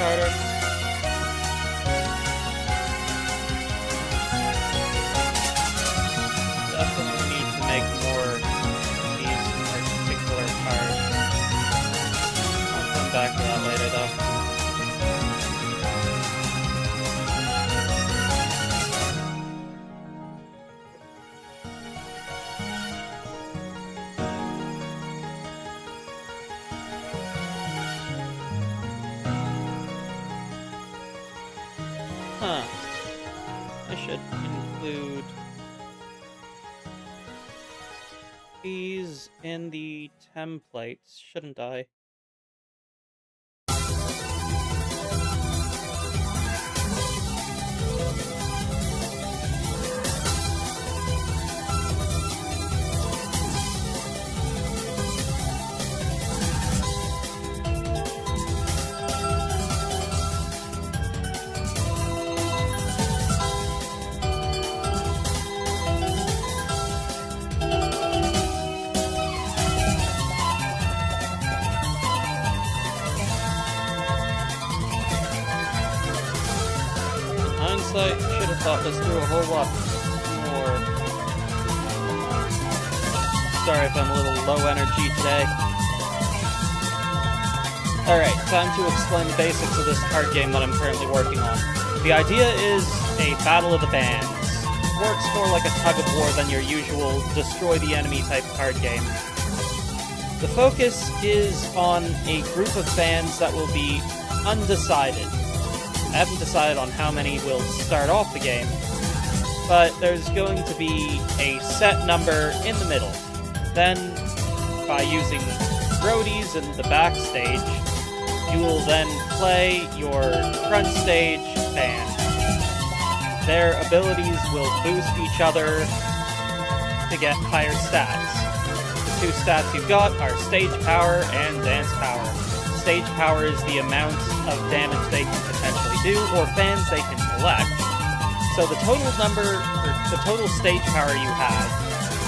harder. Definitely need to make more of these particular cards. I'll come back to that later, though. Huh. I should include these in the templates, shouldn't I? Hindsight, should have thought this through a whole lot more. Sorry if I'm a little low energy today. Alright, time to explain the basics of this card game that I'm currently working on. The idea is a battle of the bands. Works more like a tug of war than your usual destroy the enemy type card game. The focus is on a group of bands that will be undecided. I haven't decided on how many will start off the game, but there's going to be a set number in the middle. Then, by using roadies in the backstage, you will then play your front stage band. Their abilities will boost each other to get higher stats. The two stats you've got are stage power and dance power. Stage power is the amount of damage they can potentially do, or fans they can collect. So the total number, or the total stage power you have,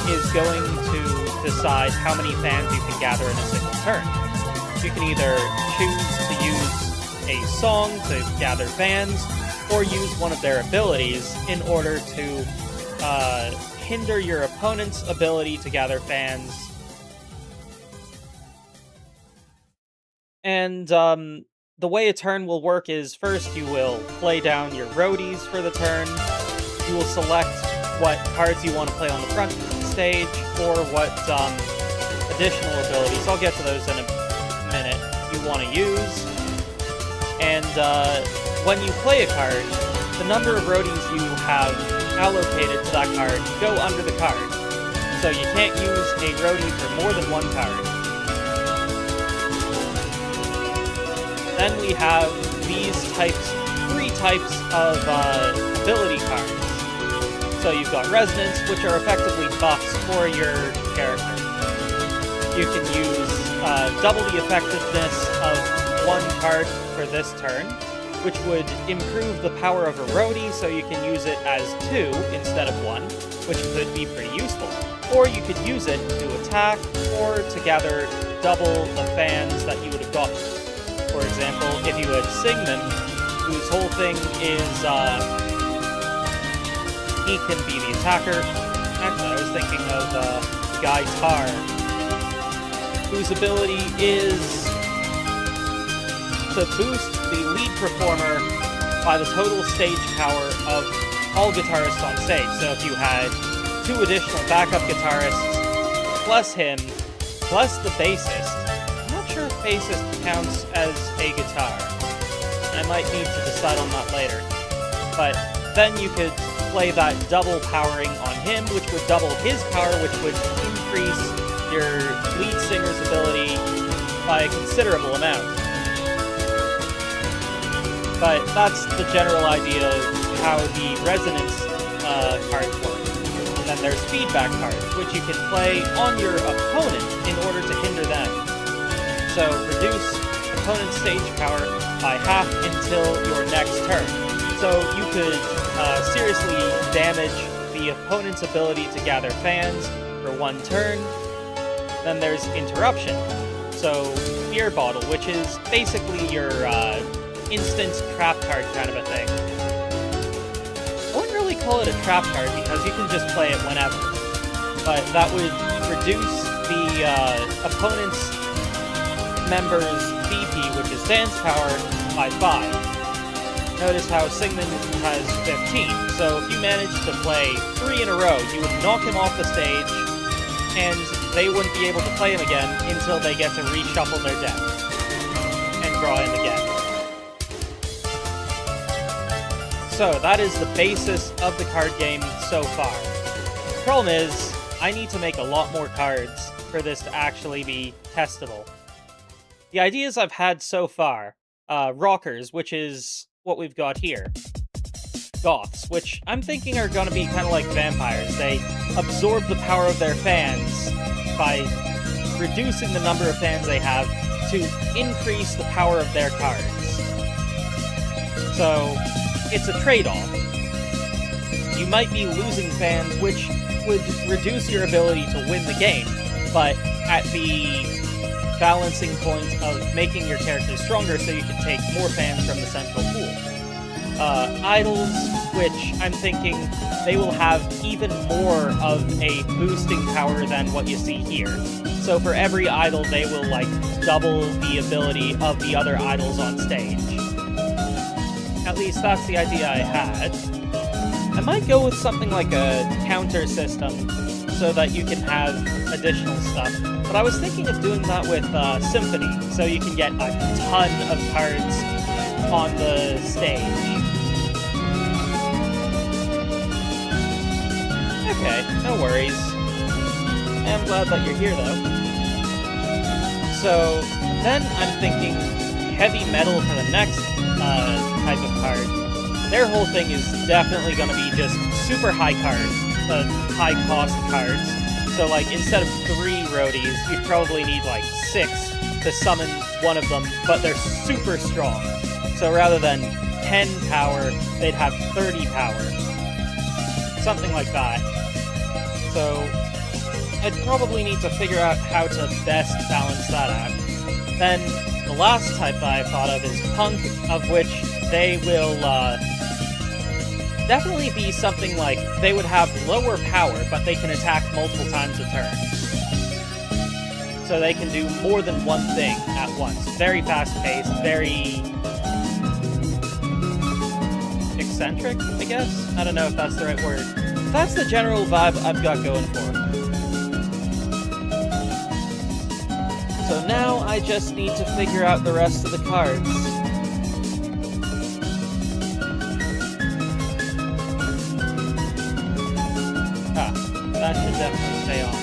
is going to decide how many fans you can gather in a single turn. You can either choose to use a song to gather fans, or use one of their abilities in order to hinder your opponent's ability to gather fans. And the way a turn will work is first you will play down your roadies for the turn. You will select what cards you want to play on the front stage, or what additional abilities, I'll get to those in a minute, you want to use. And when you play a card, the number of roadies you have allocated to that card go under the card. So you can't use a roadie for more than one card. Then we have these three types of ability cards. So you've got Resonance, which are effectively buffs for your character. You can use double the effectiveness of one card for this turn, which would improve the power of a roadie, so you can use it as 2 instead of 1, which could be pretty useful. Or you could use it to attack, or to gather double the fans that you would have gotten. For example, if you had Sigmund, whose whole thing is, he can be the attacker. Actually, I was thinking of Guy Tar, whose ability is to boost the lead performer by the total stage power of all guitarists on stage. So if you had 2 additional backup guitarists, plus him, plus the bassist, sure if bassist counts as a guitar. I might need to decide on that later. But then you could play that double powering on him, which would double his power, which would increase your lead singer's ability by a considerable amount. But that's the general idea of how the Resonance cards work. And then there's feedback cards, which you can play on your opponent in order to hinder them. So reduce opponent's stage power by half until your next turn. So you could seriously damage the opponent's ability to gather fans for 1 turn. Then there's interruption. So Beer Bottle, which is basically your instant trap card kind of a thing. I wouldn't really call it a trap card because you can just play it whenever, but that would reduce the opponent's member's DP, which is dance power, by 5. Notice how Sigmund has 15, so if you manage to play 3 in a row, you would knock him off the stage, and they wouldn't be able to play him again until they get to reshuffle their deck and draw him again. So that is the basis of the card game so far. The problem is, I need to make a lot more cards for this to actually be testable. The ideas I've had so far, Rockers, which is what we've got here. Goths, which I'm thinking are going to be kind of like vampires. They absorb the power of their fans by reducing the number of fans they have to increase the power of their cards. So, it's a trade-off. You might be losing fans, which would reduce your ability to win the game, but at the balancing point of making your character stronger so you can take more fans from the central pool. Idols, which I'm thinking they will have even more of a boosting power than what you see here. So for every idol, they will, like, double the ability of the other idols on stage. At least that's the idea I had. I might go with something like a counter system so that you can have additional stuff. But I was thinking of doing that with Symphony, so you can get a ton of cards on the stage. Okay, no worries. I'm glad that you're here, though. So, then I'm thinking heavy metal for the next type of card. Their whole thing is definitely going to be just super high cards, high-cost cards. So, like, instead of 3 roadies, you'd probably need, like, 6 to summon one of them, but they're super strong. So rather than 10 power, they'd have 30 power. Something like that. So, I'd probably need to figure out how to best balance that out. Then, the last type that I thought of is Punk, of which they will, definitely be something like, they would have lower power, but they can attack multiple times a turn. So they can do more than one thing at once. Very fast-paced, very eccentric, I guess? I don't know if that's the right word. That's the general vibe I've got going for. So now I just need to figure out the rest of the cards. That should definitely stay on.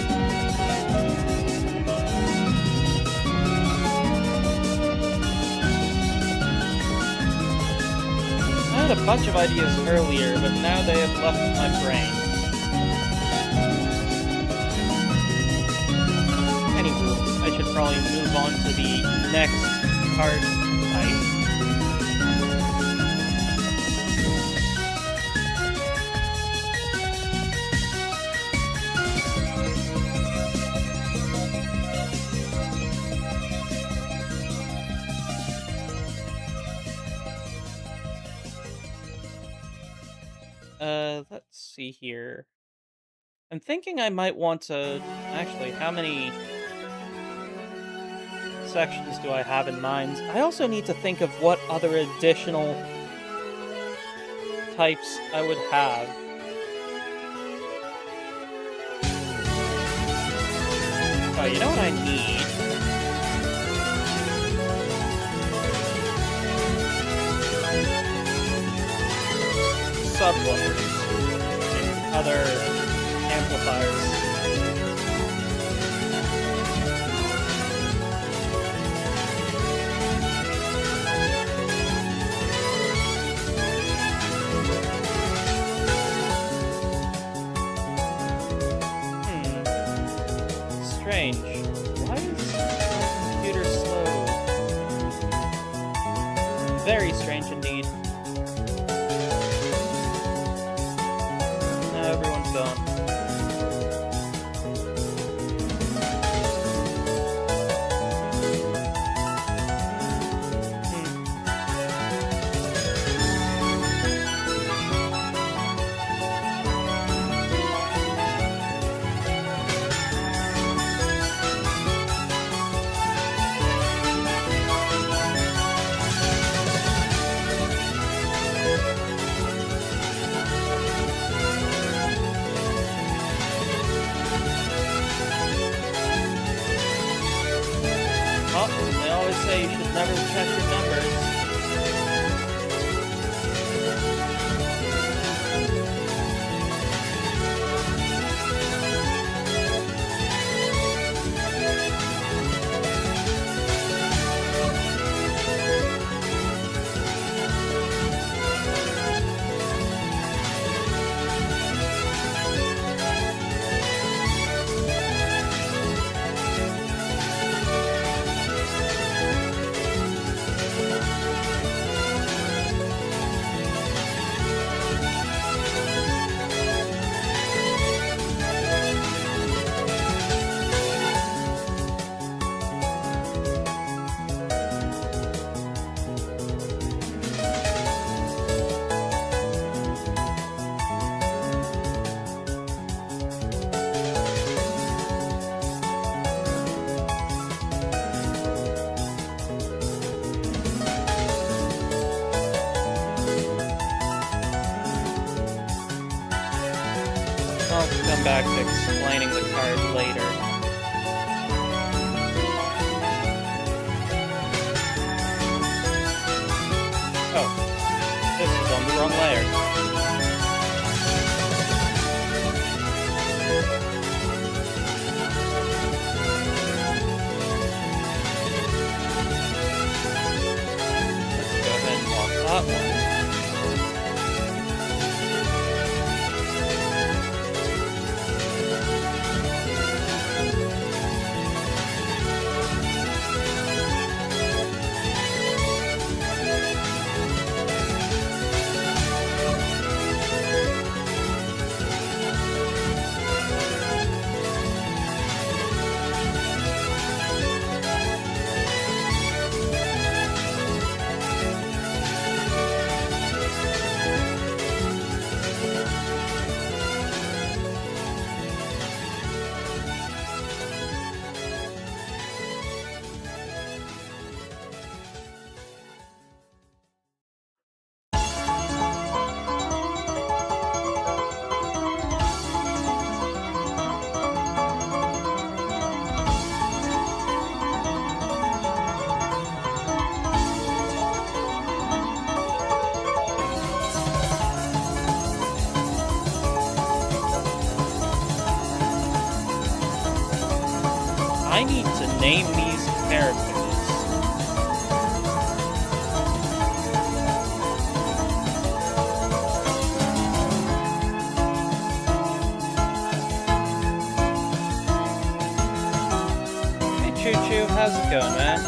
I had a bunch of ideas earlier, but now they have left my brain. Anywho, I should probably move on to the next card type. Let's see here. I'm thinking I might want to... Actually, how many sections do I have in mind? I also need to think of what other additional types I would have. Oh, you know what I need? Subwoofers and other amplifiers. Strange. Why is the computer slow? Very strange indeed. Everyone's gone. Oh, they always say you should never check your numbers. I'll come back to explaining the card later. Oh, this is on the wrong layer. Let's go ahead and lock that one. I need to name these characters. Hey Choo Choo, how's it going, man?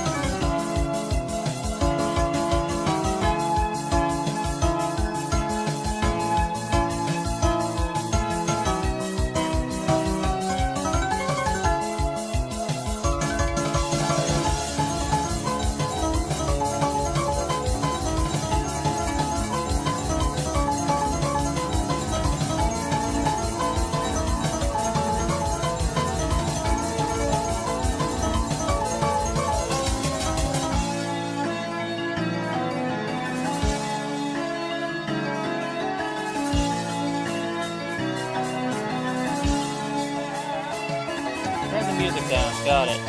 Turn the music down, got it.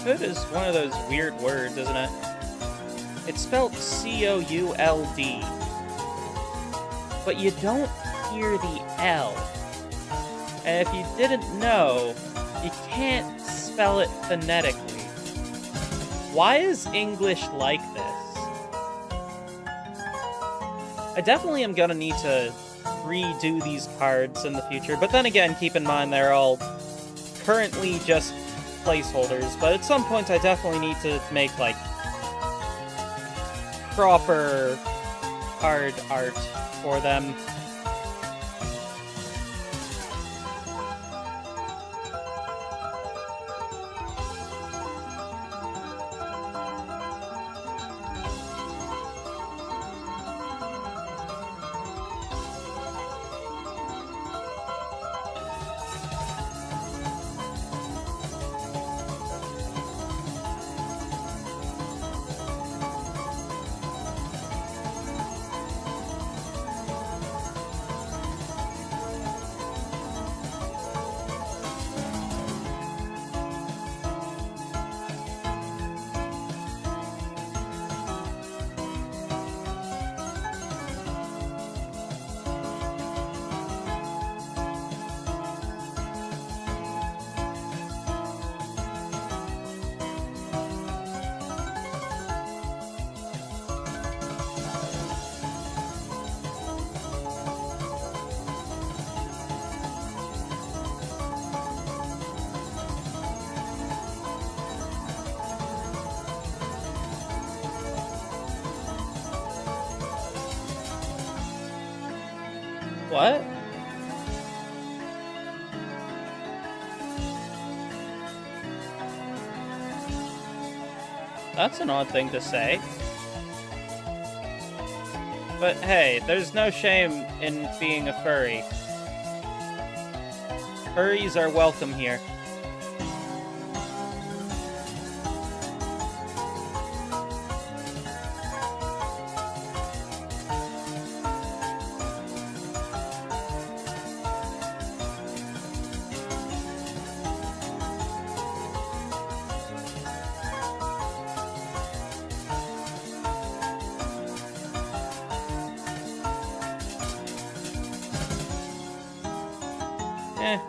Could is one of those weird words, isn't it? It's spelled C-O-U-L-D. But you don't hear the L. And if you didn't know, you can't spell it phonetically. Why is English like this? I definitely am gonna need to redo these cards in the future, but then again, keep in mind they're all currently just placeholders, but at some point I definitely need to make, like, proper card art for them. What? That's an odd thing to say. But hey, there's no shame in being a furry. Furries are welcome here.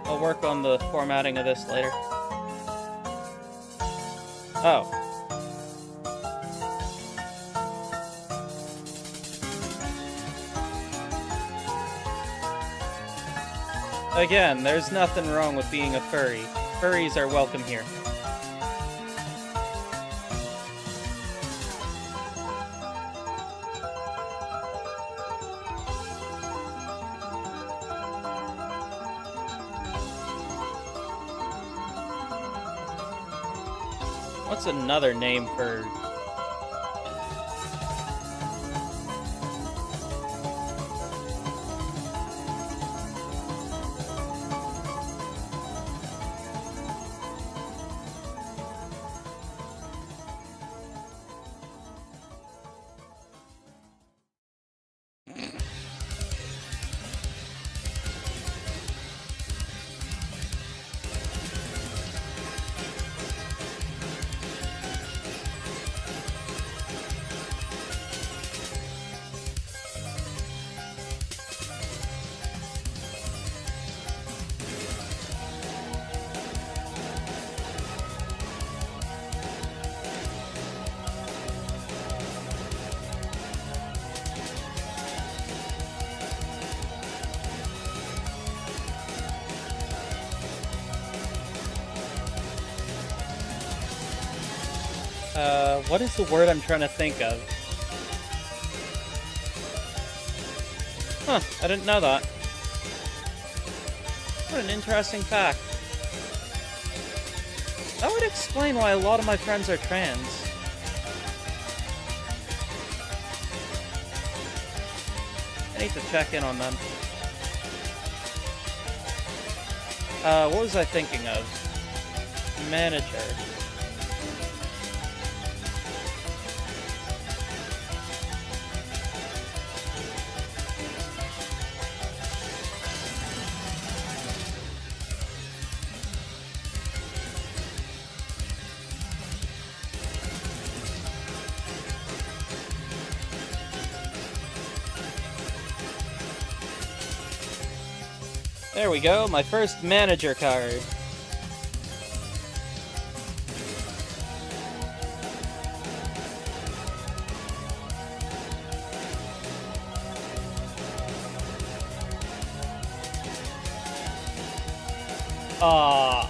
I'll work on the formatting of this later. Oh. Again, there's nothing wrong with being a furry. Furries are welcome here. What's another name for... what is the word I'm trying to think of? Huh, I didn't know that. What an interesting fact. That would explain why a lot of my friends are trans. I need to check in on them. What was I thinking of? Manager. There we go, my first manager card.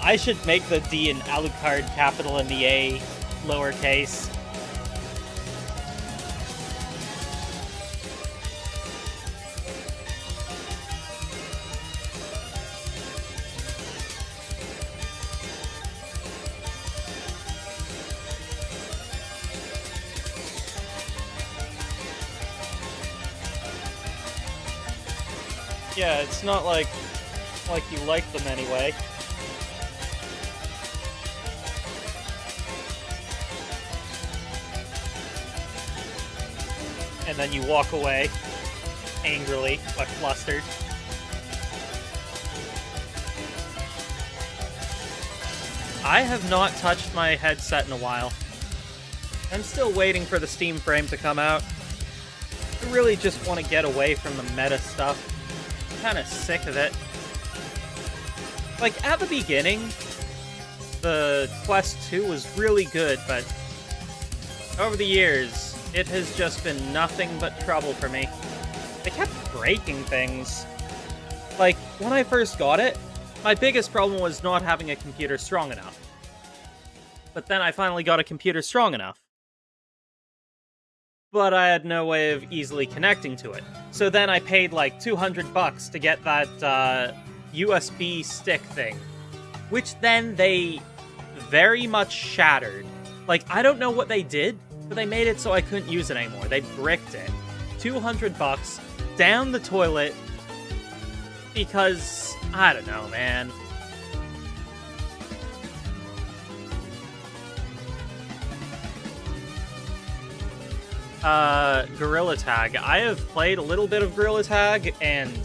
I should make the D in Alucard capital and the A lowercase. Yeah, it's not like you like them anyway. And then you walk away angrily, but flustered. I have not touched my headset in a while. I'm still waiting for the Steam frame to come out. I really just want to get away from the meta stuff. I'm kind of sick of it. Like, at the beginning, the Quest 2 was really good, but over the years, it has just been nothing but trouble for me. They kept breaking things. Like, when I first got it, my biggest problem was not having a computer strong enough. But then I finally got a computer strong enough. but I had no way of easily connecting to it. So then I paid like $200 to get that USB stick thing, which then they very much shattered. Like, I don't know what they did, but they made it so I couldn't use it anymore. They bricked it. $200 down the toilet because, I don't know, man. Gorilla Tag. I have played a little bit of Gorilla Tag, and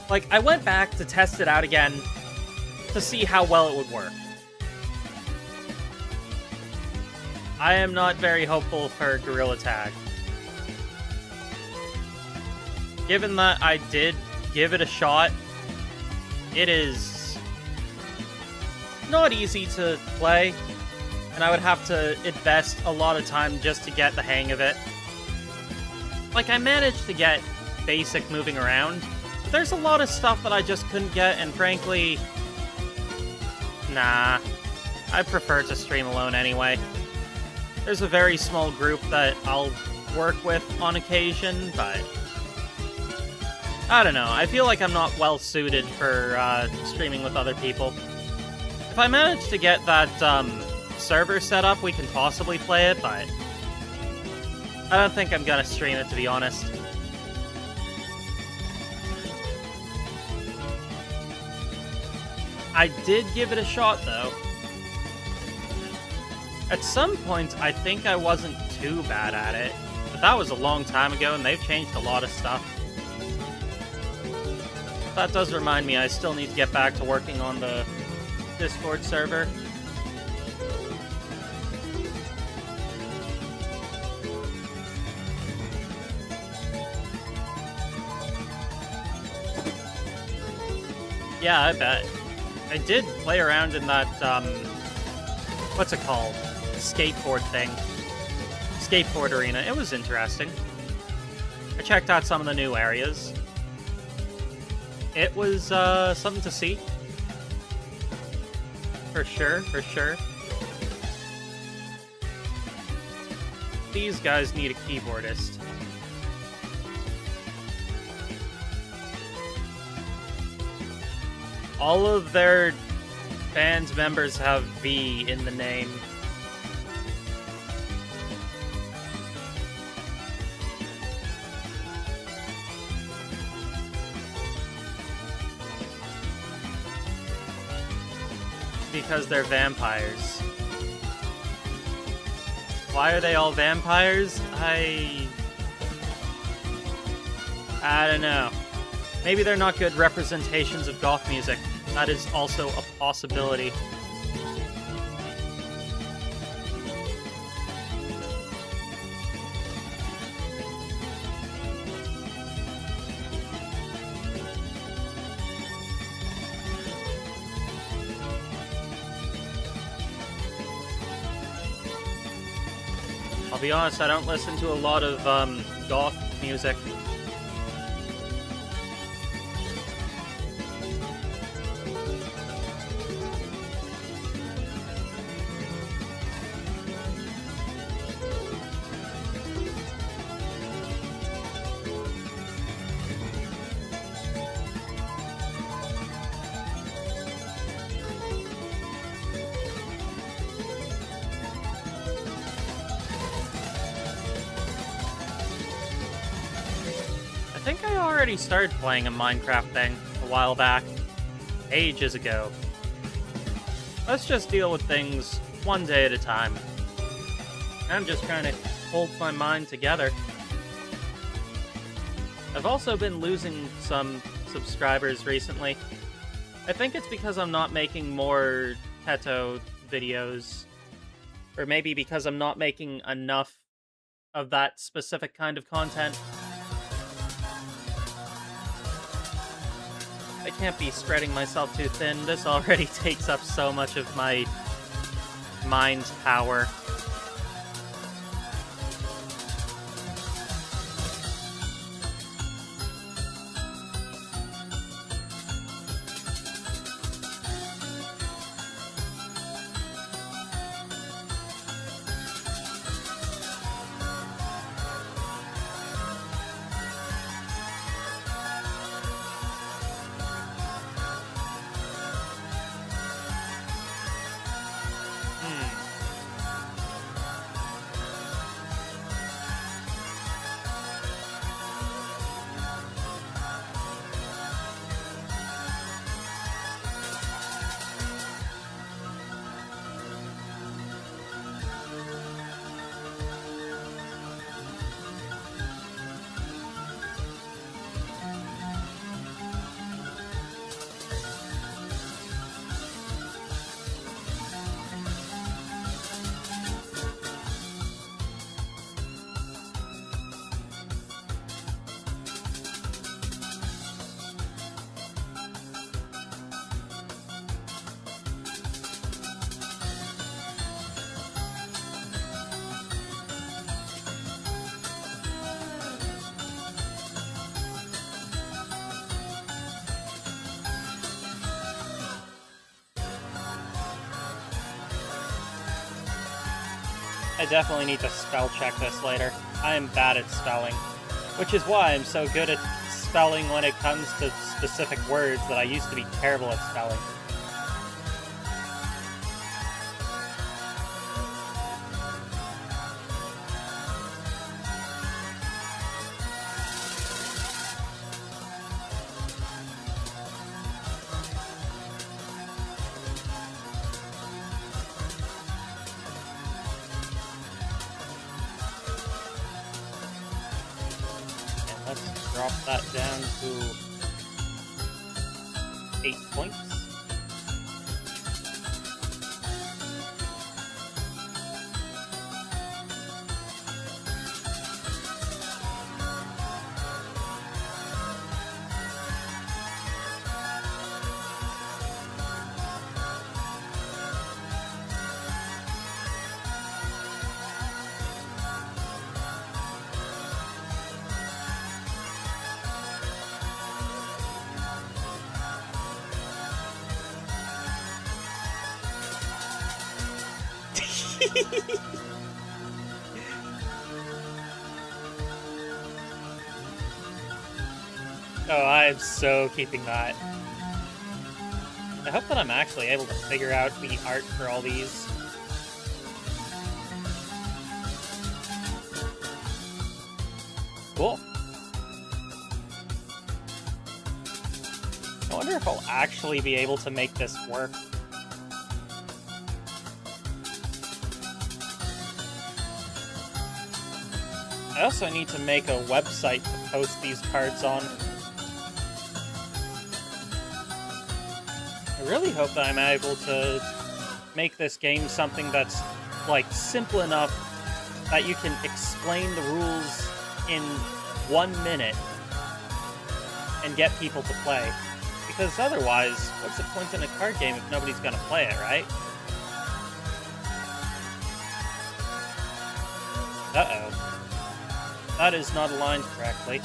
like, I went back to test it out again to see how well it would work. I am not very hopeful for Gorilla Tag. Given that I did give it a shot, it is not easy to play, and I would have to invest a lot of time just to get the hang of it. Like, I managed to get basic moving around, but there's a lot of stuff that I just couldn't get, and frankly, nah. I prefer to stream alone anyway. There's a very small group that I'll work with on occasion, but I don't know. I feel like I'm not well suited for streaming with other people. If I manage to get that server set up, we can possibly play it, but I don't think I'm gonna stream it, to be honest. I did give it a shot, though. At some point, I think I wasn't too bad at it, but that was a long time ago, and they've changed a lot of stuff. That does remind me, I still need to get back to working on the Discord server. Yeah, I bet. I did play around in that, what's it called? Skateboard thing. Skateboard arena. It was interesting. I checked out some of the new areas. It was, something to see. For sure, for sure. These guys need a keyboardist. All of their band's members have V in the name. Because they're vampires. Why are they all vampires? I don't know. Maybe they're not good representations of goth music. That is also a possibility. I'll be honest, I don't listen to a lot of goth music. I think I already started playing a Minecraft thing a while back. Ages ago. Let's just deal with things one day at a time. I'm just trying to hold my mind together. I've also been losing some subscribers recently. I think it's because I'm not making more Teto videos. Or maybe because I'm not making enough of that specific kind of content. I can't be spreading myself too thin. This already takes up so much of my mind's power. I definitely need to spell check this later. I am bad at spelling, which is why I'm so good at spelling when it comes to specific words that I used to be terrible at spelling. Let's drop that down to 8 points. Oh, I'm so keeping that. I hope that I'm actually able to figure out the art for all these. Cool. I wonder if I'll actually be able to make this work. I also need to make a website to post these cards on. I really hope that I'm able to make this game something that's, like, simple enough that you can explain the rules in 1 minute and get people to play. Because otherwise, what's the point in a card game if nobody's gonna play it, right? Uh-oh. That is not aligned correctly.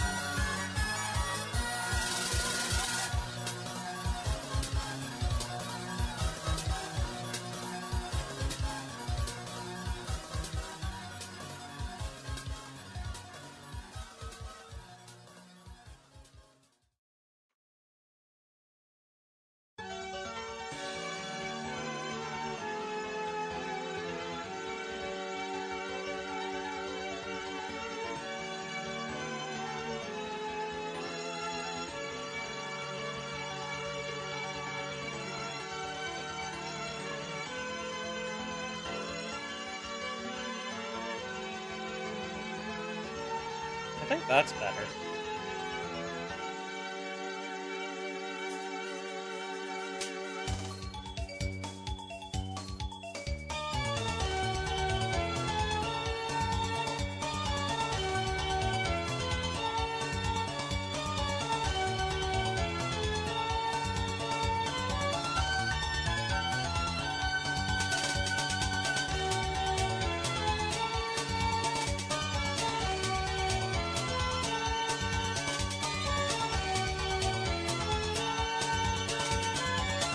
I think that's better.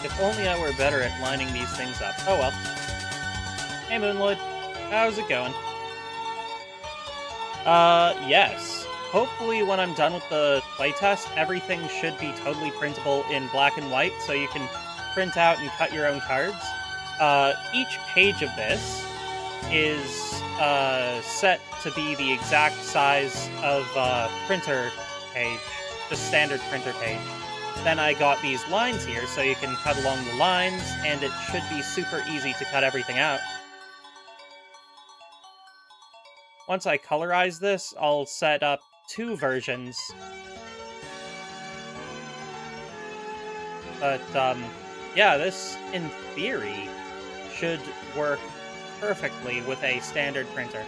If only I were better at lining these things up. Oh well. Hey Moonlord, how's it going? Yes. Hopefully when I'm done with the playtest, everything should be totally printable in black and white, so you can print out and cut your own cards. Each page of this is set to be the exact size of printer page, the standard printer page. Then I got these lines here, so you can cut along the lines, and it should be super easy to cut everything out. Once I colorize this, I'll set up 2 versions. But, yeah, this, in theory, should work perfectly with a standard printer.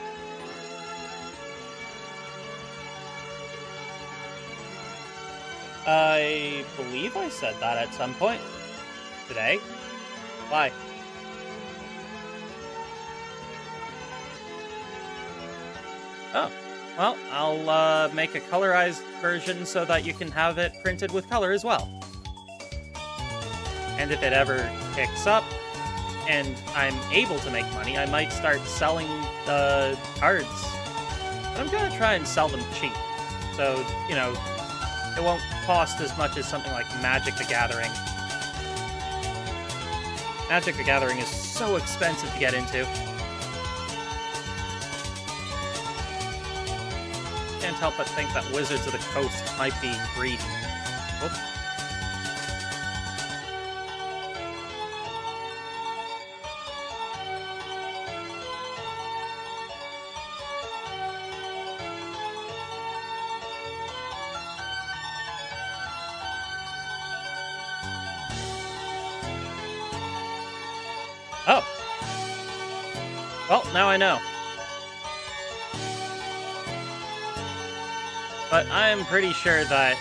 I believe I said that at some point today. Why? Oh, well, I'll make a colorized version so that you can have it printed with color as well. And if it ever picks up, and I'm able to make money, I might start selling the cards. But I'm gonna try and sell them cheap. So, you know, it won't cost as much as something like Magic the Gathering. Magic the Gathering is so expensive to get into. Can't help but think that Wizards of the Coast might be greedy. Oops. Oh. Well, now I know. But I'm pretty sure that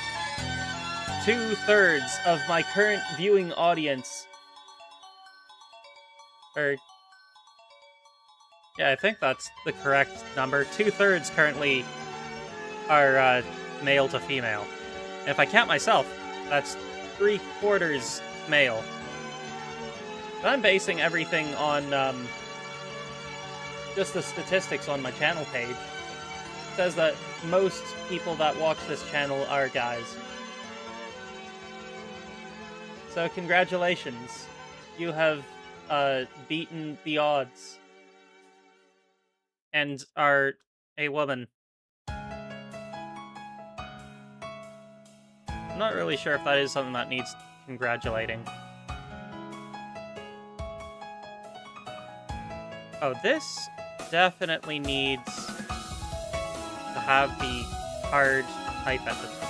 2/3 of my current viewing audience... Yeah, I think that's the correct number. 2/3 currently are male to female. And if I count myself, that's 3/4 male. But I'm basing everything on just the statistics on my channel page. It says that most people that watch this channel are guys. So congratulations. You have beaten the odds. And are a woman. I'm not really sure if that is something that needs congratulating. Oh, this definitely needs to have the card type at the top.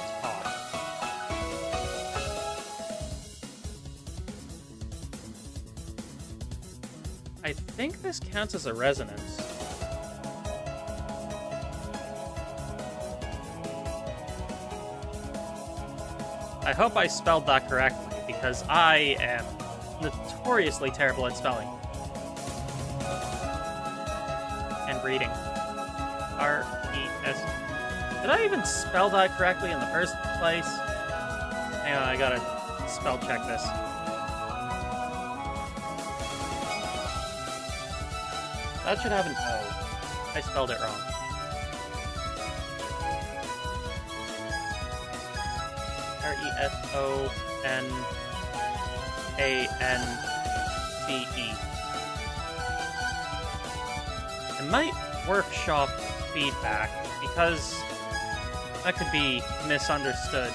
I think this counts as a resonance. I hope I spelled that correctly, because I am notoriously terrible at spelling. And reading. R-E-S. Did I even spell that correctly in the first place? Hang on, I gotta spell check this. That should have an O. I spelled it wrong. R-E-S-O-N-A-N-C-E. I might workshop feedback, because that could be misunderstood.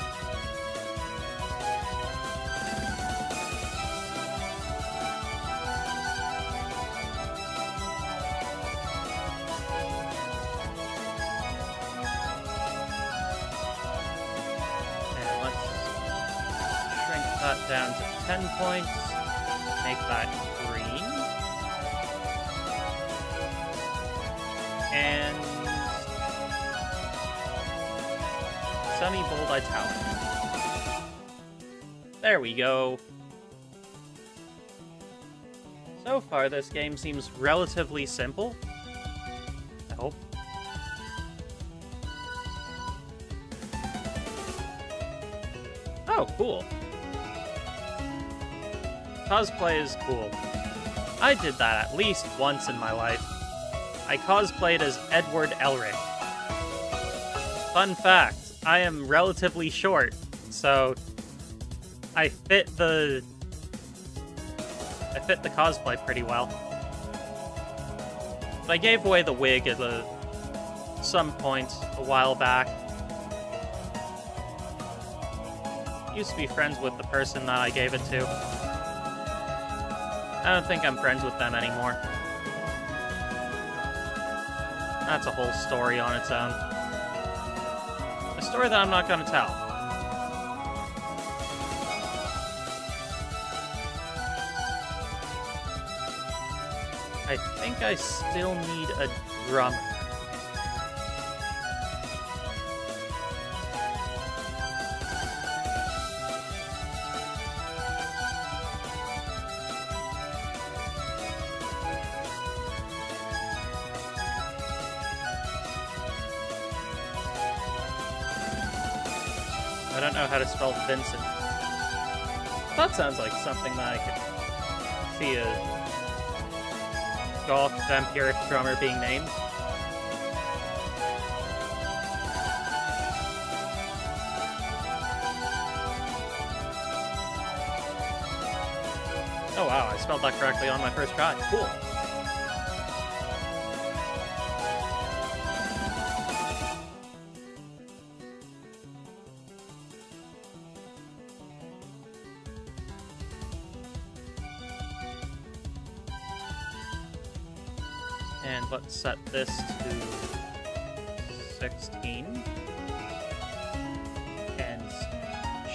Down to 10 points. Make that green. And semi-bold italic. There we go. So far, this game seems relatively simple. I hope. Oh, cool. Cosplay is cool. I did that at least once in my life. I cosplayed as Edward Elric. Fun fact, I am relatively short, so I fit the cosplay pretty well. But I gave away the wig at some point a while back. Used to be friends with the person that I gave it to. I don't think I'm friends with them anymore. That's a whole story on its own. A story that I'm not going to tell. I think I still need a drummer. I don't know how to spell Vincent. That sounds like something that I could see a knockoff vampiric drummer being named. Oh wow, I spelled that correctly on my first try. Cool. And let's set this to 16. And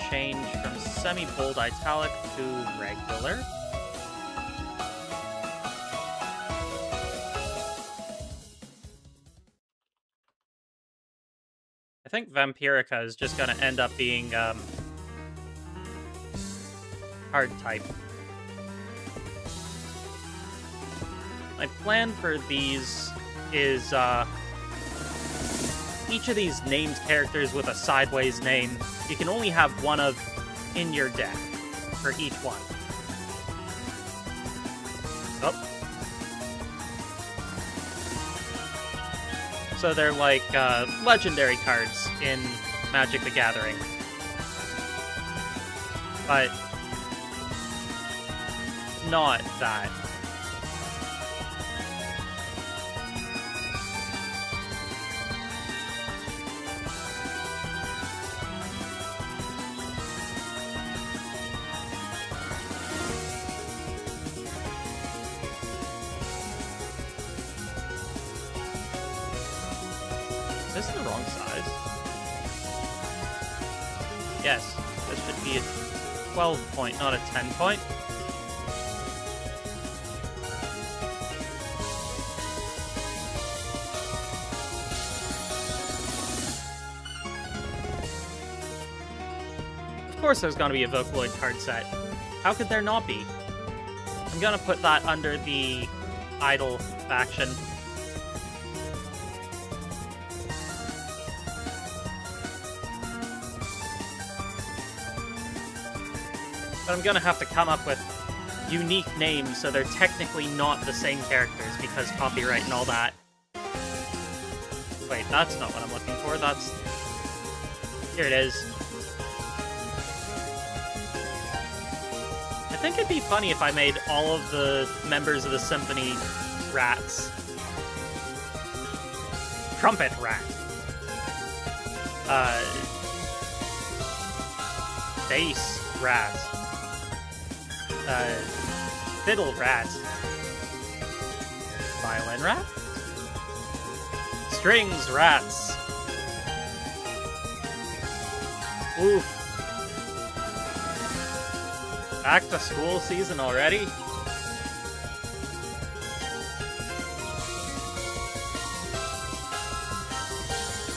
change from semi-bold italic to regular. I think Vampirica is just going to end up being hard type. My plan for these is each of these named characters with a sideways name, you can only have one of in your deck for each one. Oh. So they're like legendary cards in Magic the Gathering. But not that. Is this the wrong size? Yes, this should be a 12 point, not a 10 point. Of course there's gonna be a Vocaloid card set. How could there not be? I'm gonna put that under the Idol faction. But I'm gonna have to come up with unique names so they're technically not the same characters because copyright and all that. Wait, that's not what I'm looking for. That's... Here it is. I think it'd be funny if I made all of the members of the symphony rats. Trumpet rat. Bass rat. Fiddle rat. Violin rat? Strings rats. Oof. Back to school season already?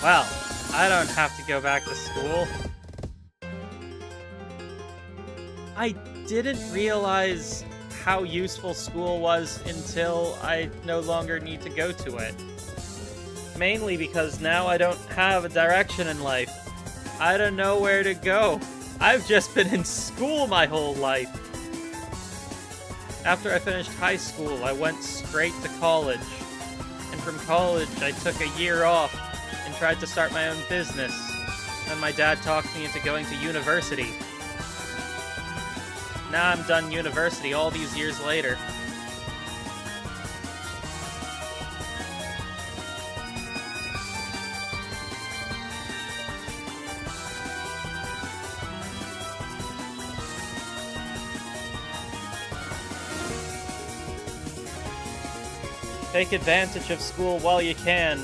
Well, I don't have to go back to school. I didn't realize how useful school was until I no longer need to go to it. Mainly because now I don't have a direction in life. I don't know where to go. I've just been in school my whole life. After I finished high school, I went straight to college. And from college, I took a year off and tried to start my own business. Then my dad talked me into going to university. Now I'm done university all these years later. Take advantage of school while you can,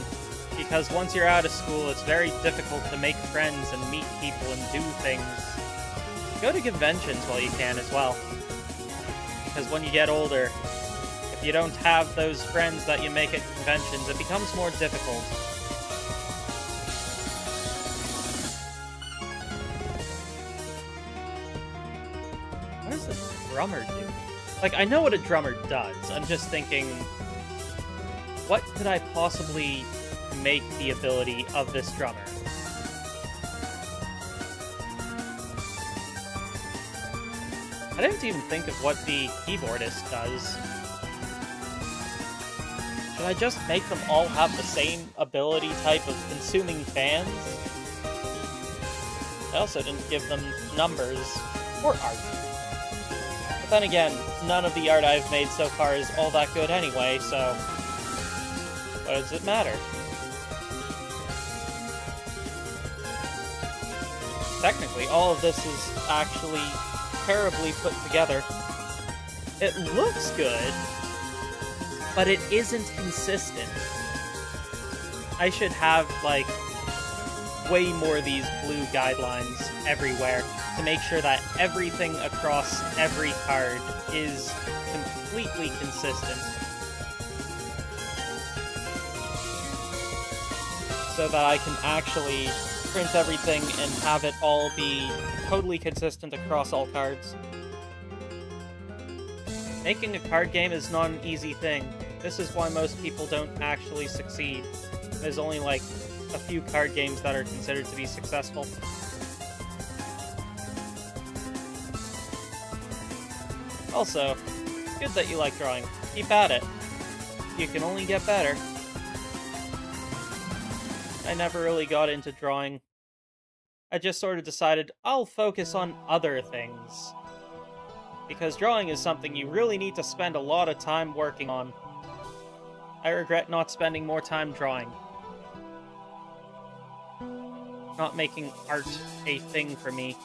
because once you're out of school, it's very difficult to make friends and meet people and do things. Go to conventions while you can as well, because when you get older, if you don't have those friends that you make at conventions, it becomes more difficult. What does the drummer do? Like, I know what a drummer does. I'm just thinking, what could I possibly make the ability of this drummer? I didn't even think of what the keyboardist does. I just make them all have the same ability type of consuming fans? I also didn't give them numbers or art. But then again, none of the art I've made so far is all that good anyway, so what does it matter? Technically, all of this is actually terribly put together. It looks good, but it isn't consistent. I should have, like, way more of these blue guidelines everywhere to make sure that everything across every card is completely consistent. So that I can actually print everything and have it all be totally consistent across all cards. Making a card game is not an easy thing. This is why most people don't actually succeed. There's only like a few card games that are considered to be successful. Also, good that you like drawing. Keep at it. You can only get better. I never really got into drawing. I just sort of decided I'll focus on other things. Because drawing is something you really need to spend a lot of time working on. I regret not spending more time drawing. Not making art a thing for me.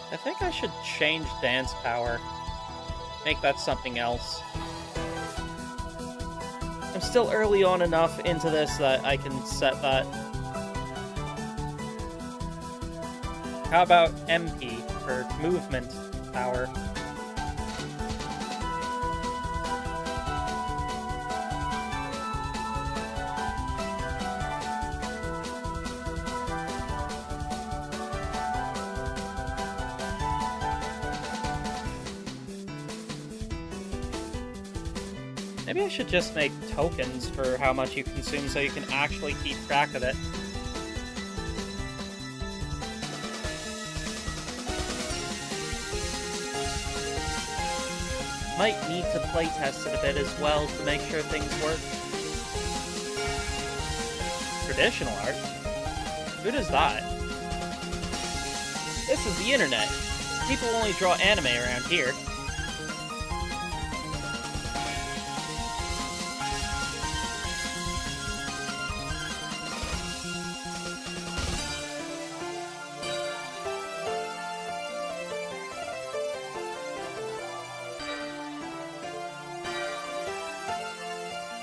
I think I should change dance power. Make that something else. I'm still early on enough into this that I can set that. How about MP for movement power? Maybe I should just make tokens for how much you consume so you can actually keep track of it. Might need to playtest it a bit as well to make sure things work. Traditional art? Who does that? This is the internet. People only draw anime around here.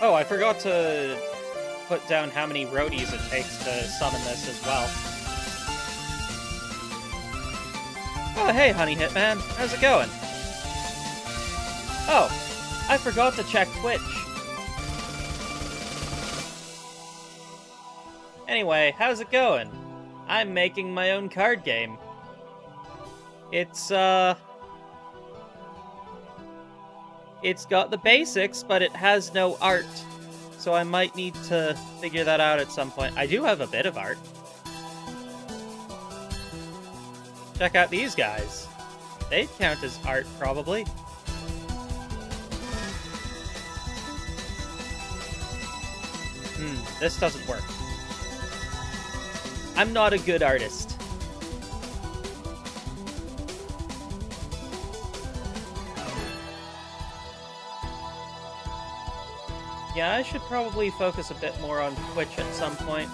Oh, I forgot to put down how many roadies it takes to summon this as well. Oh, hey, Honey Hitman. How's it going? Oh, I forgot to check Twitch. Anyway, how's it going? I'm making my own card game. It's got the basics, but it has no art. So I might need to figure that out at some point. I do have a bit of art. Check out these guys. They'd count as art, probably. This doesn't work. I'm not a good artist. Yeah, I should probably focus a bit more on Twitch at some point.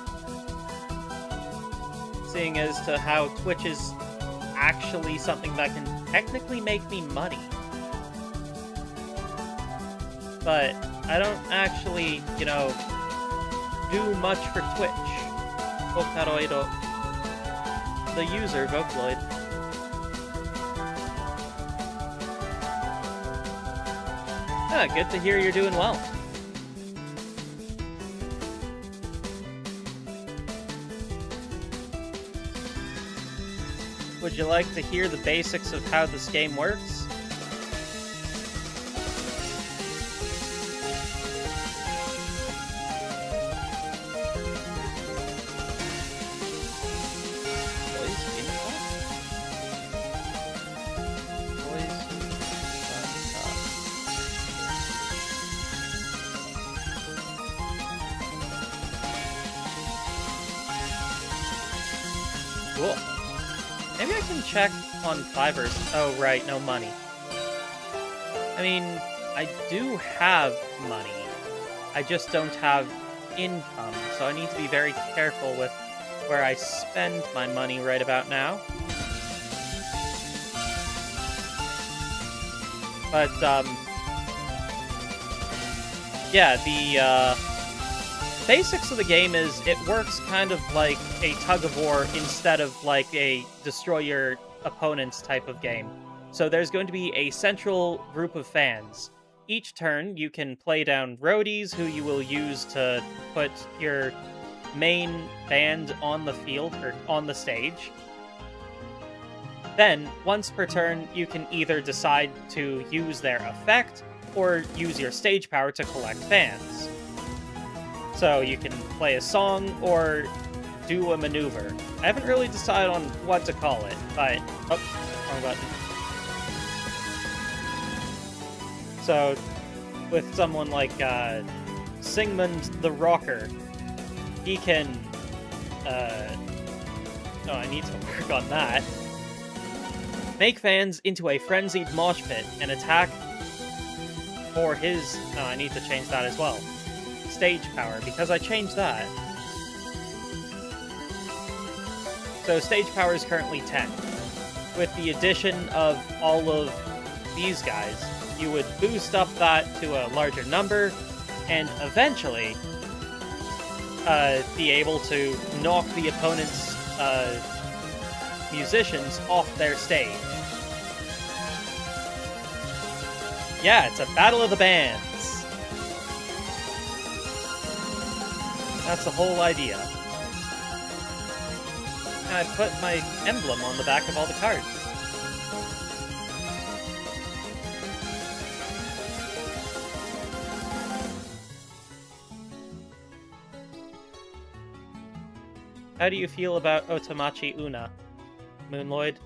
Seeing as to how Twitch is actually something that can technically make me money. But I don't actually, you know, do much for Twitch. Vocaloid. The user, Vocaloid. Ah, good to hear you're doing well. Would you like to hear the basics of how this game works? Cool. Maybe I can check on Fivers. Oh, right, no money. I mean, I do have money. I just don't have income, so I need to be very careful with where I spend my money right about now. But, yeah, the basics of the game is it works kind of like a tug-of-war instead of like a destroy your opponents type of game. So there's going to be a central group of fans. Each turn, you can play down roadies who you will use to put your main band on the field or on the stage. Then, once per turn, you can either decide to use their effect or use your stage power to collect fans. So you can play a song or do a maneuver. I haven't really decided on what to call it, but... Oh, wrong button. So, with someone like Sigmund the Rocker, he can... Oh, I need to work on that. Make fans into a frenzied mosh pit and attack for his... Oh, I need to change that as well. Stage power, because I changed that. So stage power is currently 10. With the addition of all of these guys, you would boost up that to a larger number, and eventually be able to knock the opponent's musicians off their stage. Yeah, it's a battle of the bands. That's the whole idea. And I put my emblem on the back of all the cards. How do you feel about Otamachi Una, Moonloyd?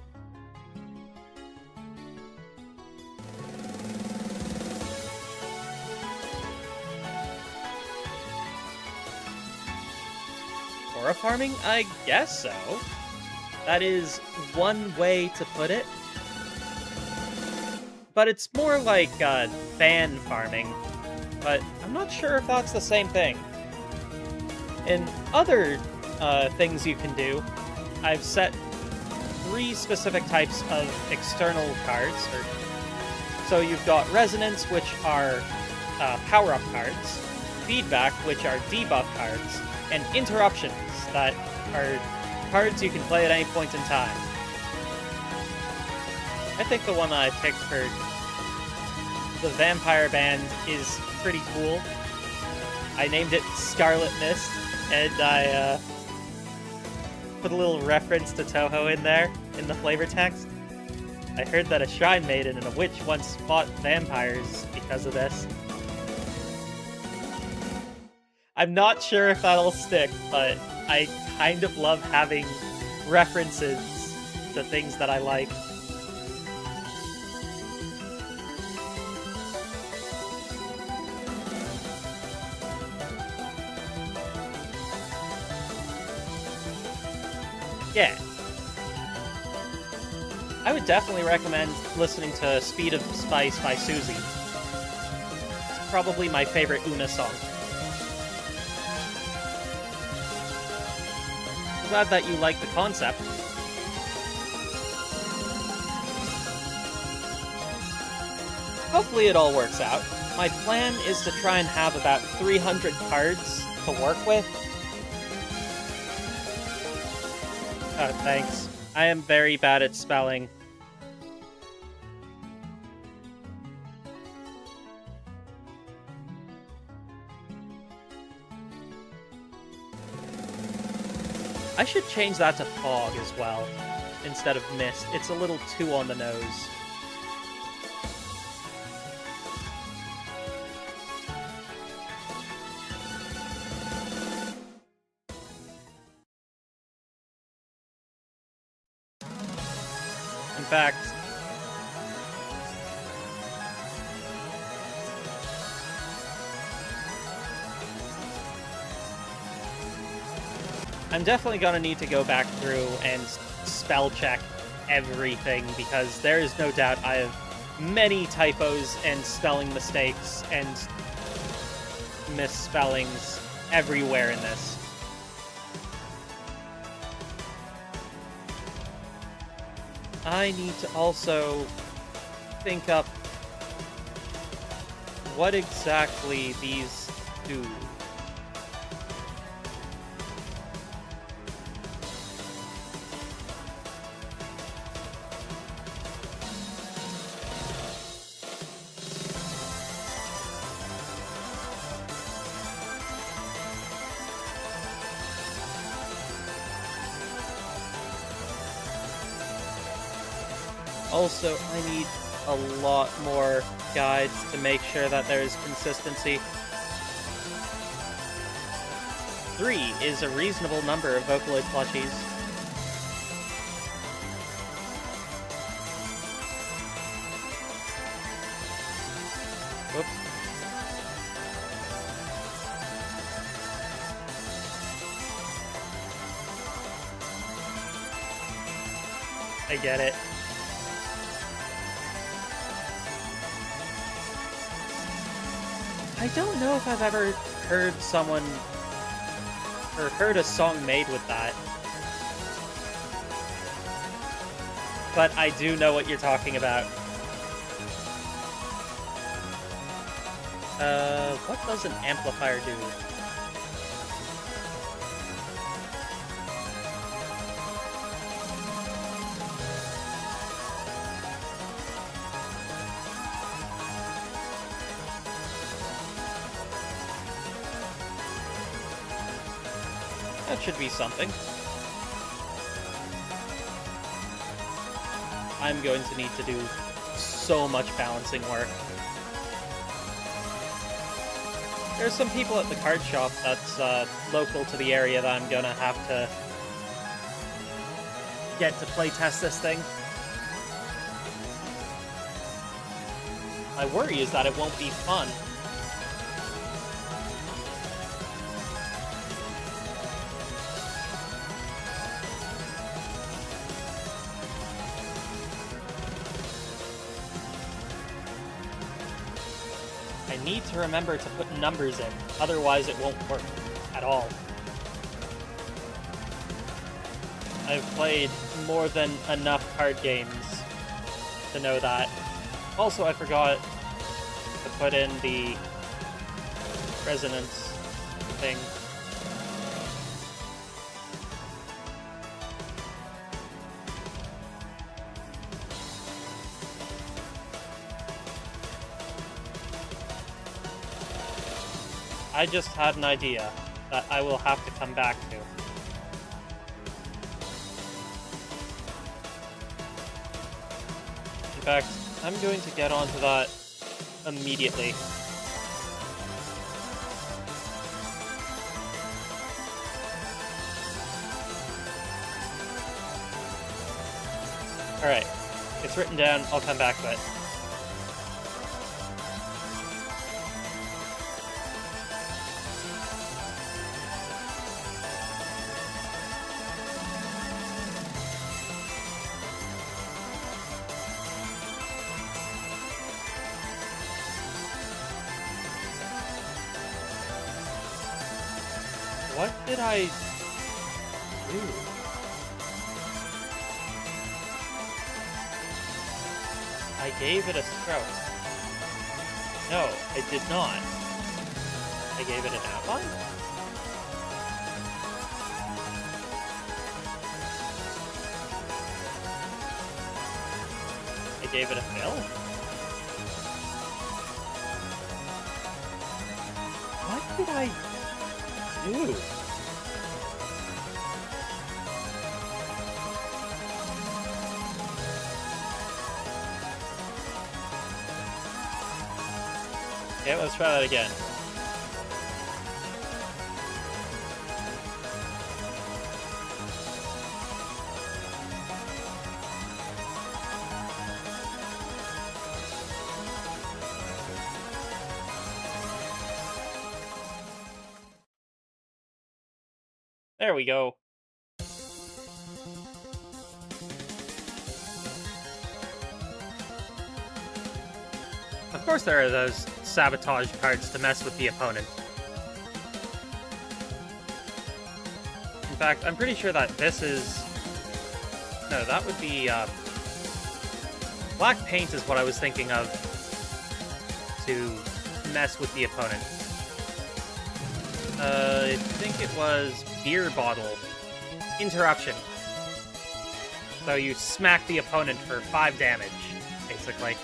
Aura farming? I guess so. That is one way to put it. But it's more like fan farming. But I'm not sure if that's the same thing. In other things you can do, I've set 3 specific types of external cards. So you've got Resonance, which are power-up cards, Feedback, which are debuff cards, and Interruptions, that are cards you can play at any point in time. I think the one I picked for the Vampire Band is pretty cool. I named it Scarlet Mist, and I put a little reference to Toho in there, in the flavor text. I heard that a shrine maiden and a witch once fought vampires because of this. I'm not sure if that'll stick, but I kind of love having references to things that I like. Yeah. I would definitely recommend listening to Speed of Spice by Susie. It's probably my favorite Una song. I'm glad that you like the concept. Hopefully it all works out. My plan is to try and have about 300 cards to work with. Oh, thanks. I am very bad at spelling. I should change that to fog as well. instead of mist. It's a little too on the nose. In fact, I'm definitely gonna need to go back through and spell check everything, because there is no doubt I have many typos and spelling mistakes and misspellings everywhere in this. I need to also think up what exactly these do. Also, I need a lot more guides to make sure that there is consistency. 3 is a reasonable number of Vocaloid plushies. Whoops. I get it. I don't know if I've ever heard someone, or heard a song made with that. But I do know what you're talking about. What does an amplifier do? That should be something. I'm going to need to do so much balancing work. There's some people at the card shop that's local to the area that I'm gonna have to get to play test this thing. My worry is that it won't be fun. I need to remember to put numbers in, otherwise it won't work at all. I've played more than enough card games to know that. Also, I forgot to put in the resonance thing. I just had an idea that I will have to come back to. In fact, I'm going to get onto that immediately. Alright, it's written down, I'll come back to it. What did I do? I gave it a stroke. No, I did not. I gave it an outline? I gave it a fill? What did I do? Okay, let's try that again. There we go. Of course there are those sabotage cards to mess with the opponent. In fact, I'm pretty sure that this is... No, that would be... Black paint is what I was thinking of to mess with the opponent. I think it was beer bottle. Interruption. So you smack the opponent for 5 damage, basically.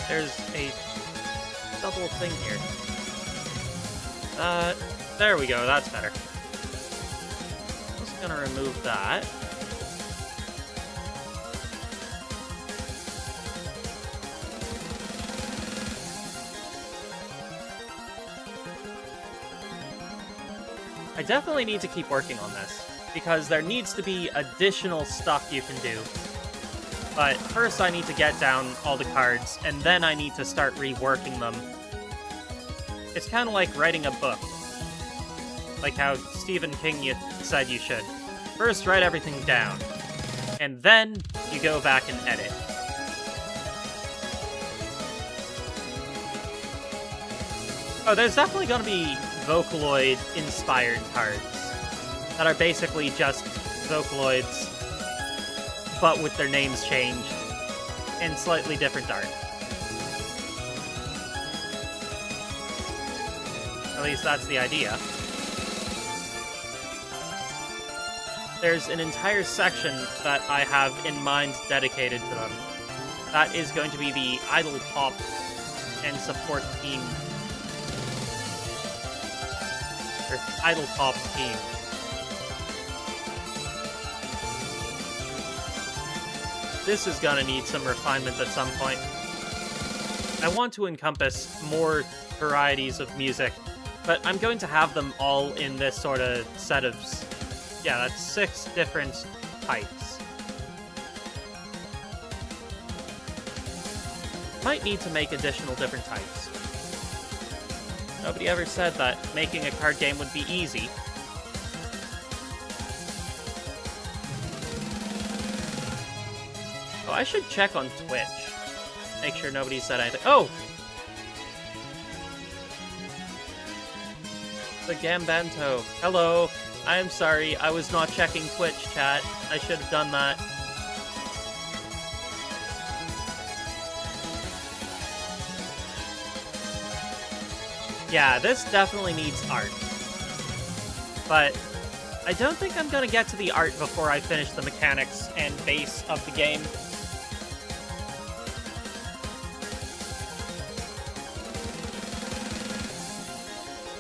There's a double thing here. There we go, that's better. Just gonna remove that. I definitely need to keep working on this, because there needs to be additional stuff you can do. But first I need to get down all the cards, and then I need to start reworking them. It's kind of like writing a book. Like how Stephen King said you should. First write everything down, and then you go back and edit. Oh, there's definitely going to be Vocaloid-inspired cards that are basically just Vocaloids, but with their names changed, and slightly different art. At least that's the idea. There's an entire section that I have in mind dedicated to them. That is going to be the Idle Pop and Support Team. Or Idle Pop Team. This is gonna need some refinement at some point. I want to encompass more varieties of music, but I'm going to have them all in this sort of set of... Yeah, that's 6 different types. Might need to make additional different types. Nobody ever said that making a card game would be easy. Oh, I should check on Twitch. Make sure nobody said anything. Oh! The Gambanto. Hello. I am sorry. I was not checking Twitch, chat. I should have done that. Yeah, this definitely needs art. But I don't think I'm gonna get to the art before I finish the mechanics and base of the game.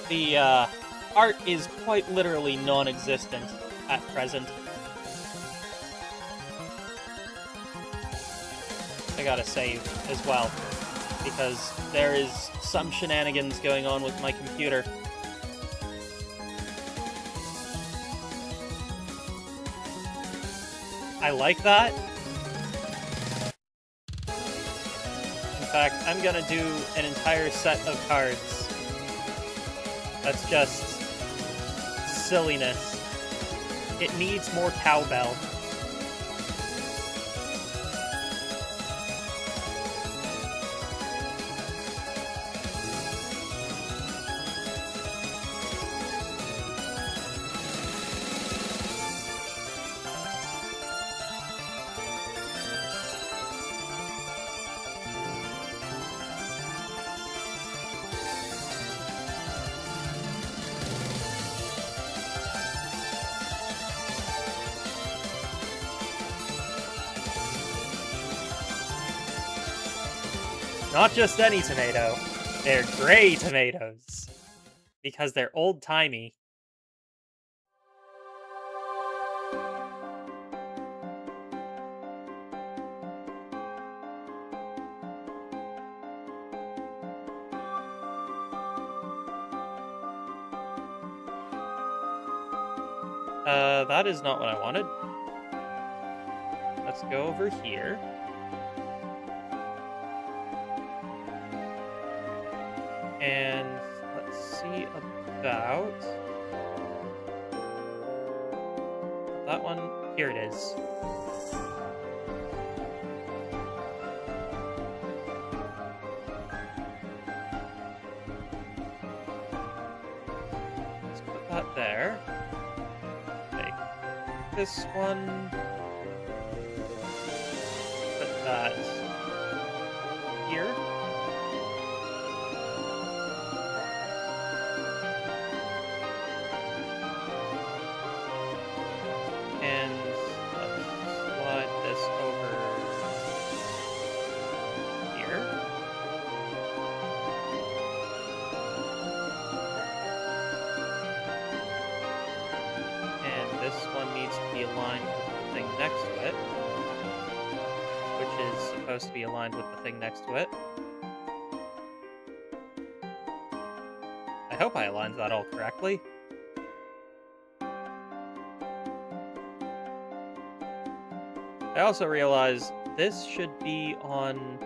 The art is quite literally non-existent at present. I gotta save as well, because there is some shenanigans going on with my computer. I like that. In fact, I'm gonna do an entire set of cards. That's just silliness. It needs more cowbell. Not just any tomato, they're gray tomatoes. because they're old-timey. That is not what I wanted. Let's go over here. And let's see about that one. Here it is. Let's put that there. Take this one. Put that here. And let's slide this over here. And this one needs to be aligned with the thing next to it, which is supposed to be aligned with the thing next to it. I hope I aligned that all correctly. I also realize this should be on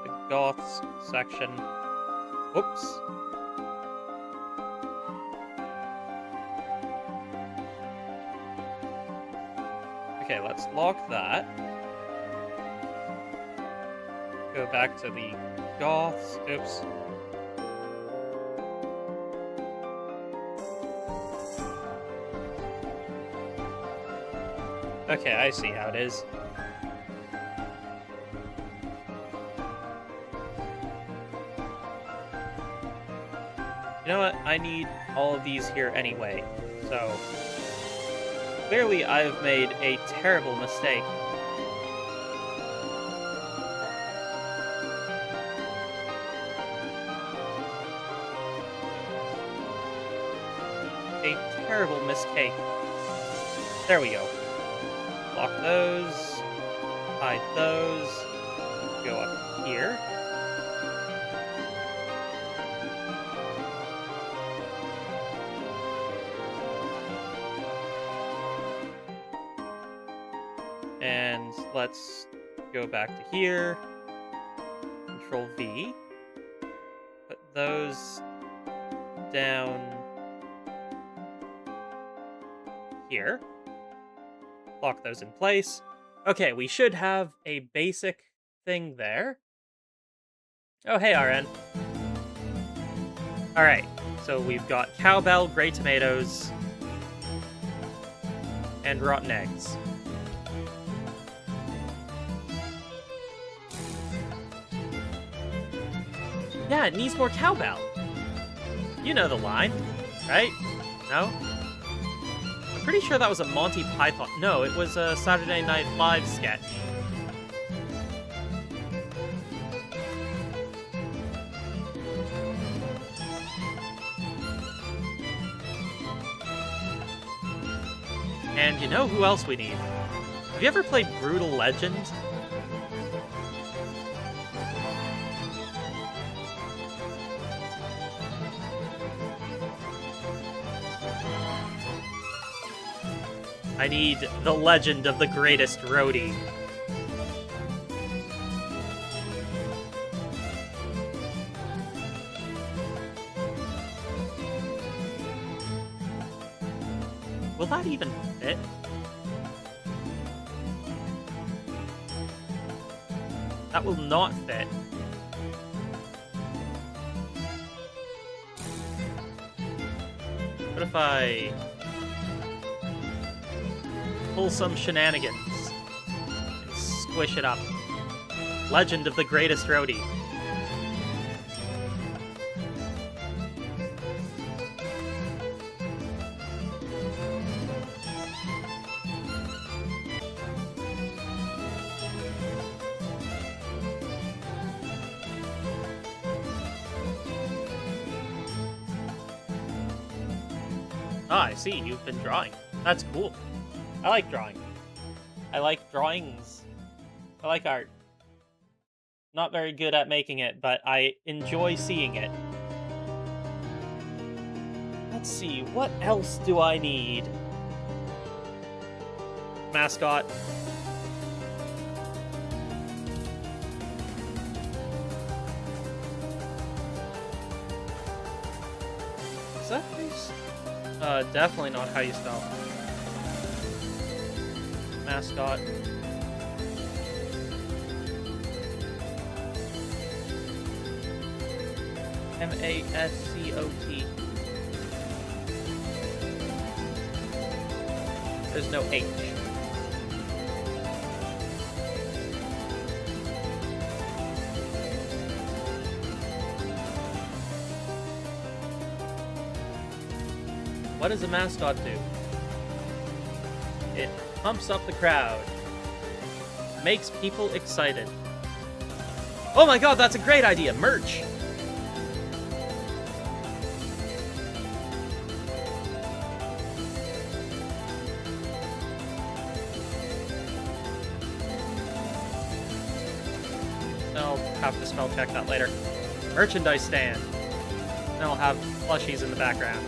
the Goths section. Whoops. Okay, let's lock that. Go back to the Goths. Oops. Okay, I see how it is. You know what? I need all of these here anyway, so clearly I've made a terrible mistake. A terrible mistake. There we go. Lock those, hide those, go up here. And let's go back to here, Control V, put those down here. Lock those in place. Okay, we should have a basic thing there. Oh, hey, RN. Alright, so we've got cowbell, gray tomatoes, and rotten eggs. Yeah, it needs more cowbell. You know the line, right? No? Pretty sure that was a Monty Python. No, it was a Saturday Night Live sketch. And you know who else we need? Have you ever played Brutal Legend? I need the legend of the greatest roadie. Will that even fit? That will not fit. What if I pull some shenanigans and squish it up? Legend of the greatest roadie. Ah, I see. You've been drawing. That's cool. I like drawing. I like drawings. I like art. Not very good at making it, but I enjoy seeing it. Let's see, what else do I need? Mascot. Is that how you definitely not how you spell. Mascot. M-A-S-C-O-T. There's no H. What does a mascot do? It pumps up the crowd. Makes people excited. Oh my god, that's a great idea! Merch! I'll have to spell check that later. Merchandise stand. And I'll have plushies in the background.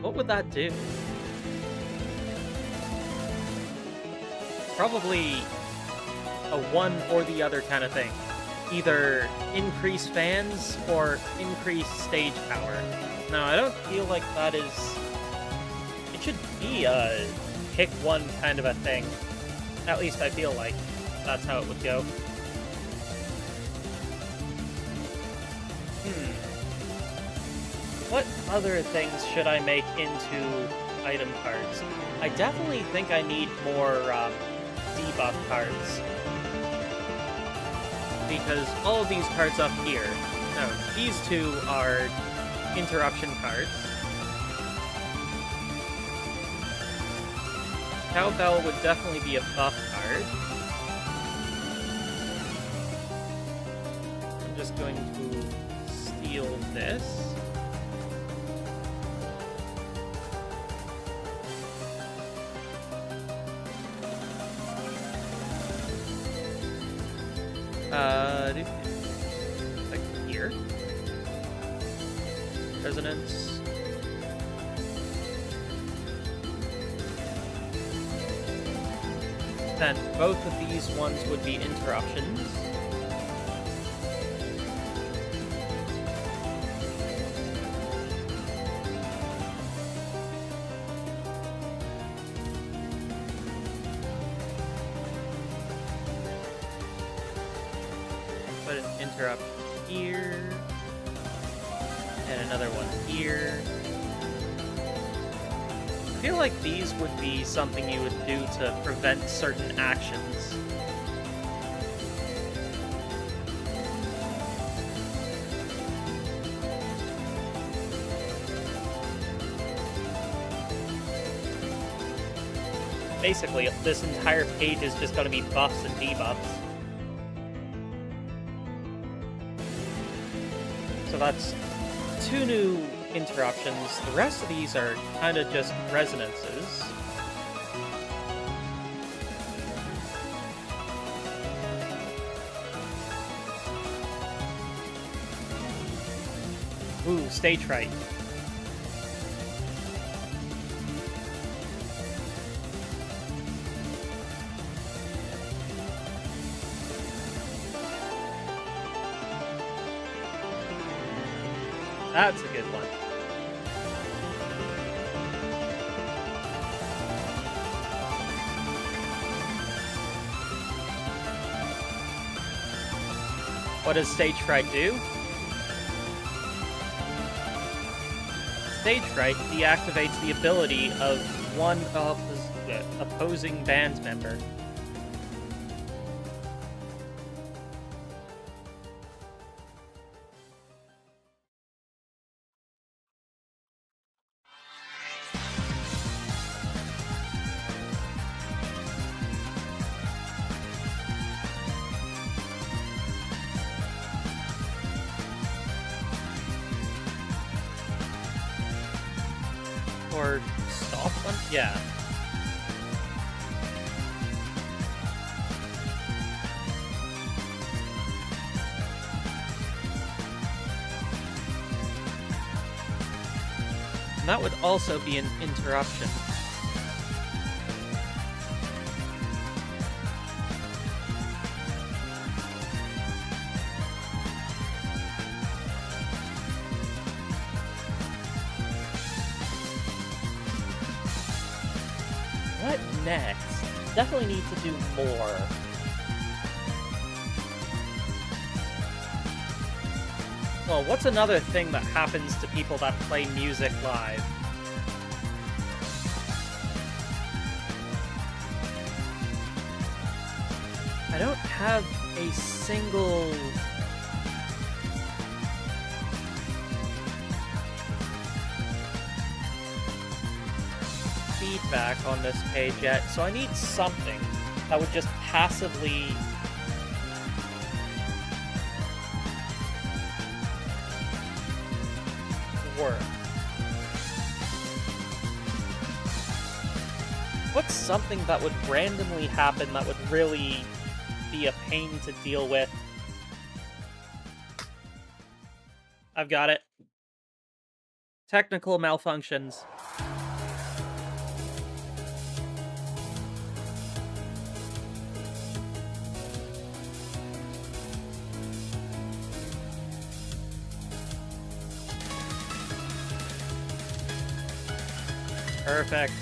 What would that do? Probably a one or the other kind of thing. Either increase fans or increase stage power. No, I don't feel like that is... It should be a pick one kind of a thing. At least I feel like that's how it would go. What other things should I make into item cards? I definitely think I need more debuff cards. Because all of these cards up here, no, these two are interruption cards. Cowbell would definitely be a buff card. I'm just going to steal this. Like here. Resonance. Then both of these ones would be interruptions. Put an interrupt here. And another one here. I feel like these would be something you would do to prevent certain actions. Basically, this entire page is just going to be buffs and debuffs. So that's 2 new interruptions. The rest of these are kind of just resonances. Ooh, stage fright. That's a good one. What does Stage Fright do? Stage Fright deactivates the ability of one of the opposing band member. Or stop one? Yeah. And that would also be an interruption. What next? Definitely need to do more. Well, what's another thing that happens to people that play music live? I don't have a single... feedback on this page yet, so I need something that would just passively work. What's something that would randomly happen that would really be a pain to deal with? I've got it. Technical malfunctions. Perfect.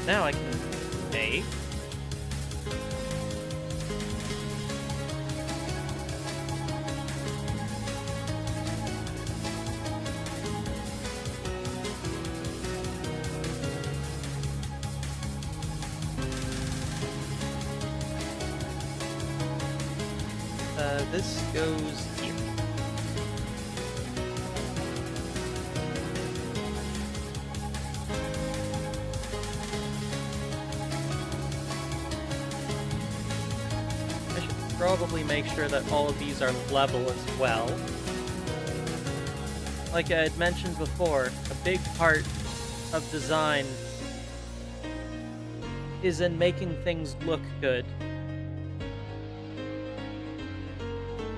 Now I can make... this goes here. I should probably make sure that all of these are level as well. Like I had mentioned before, a big part of design is in making things look good.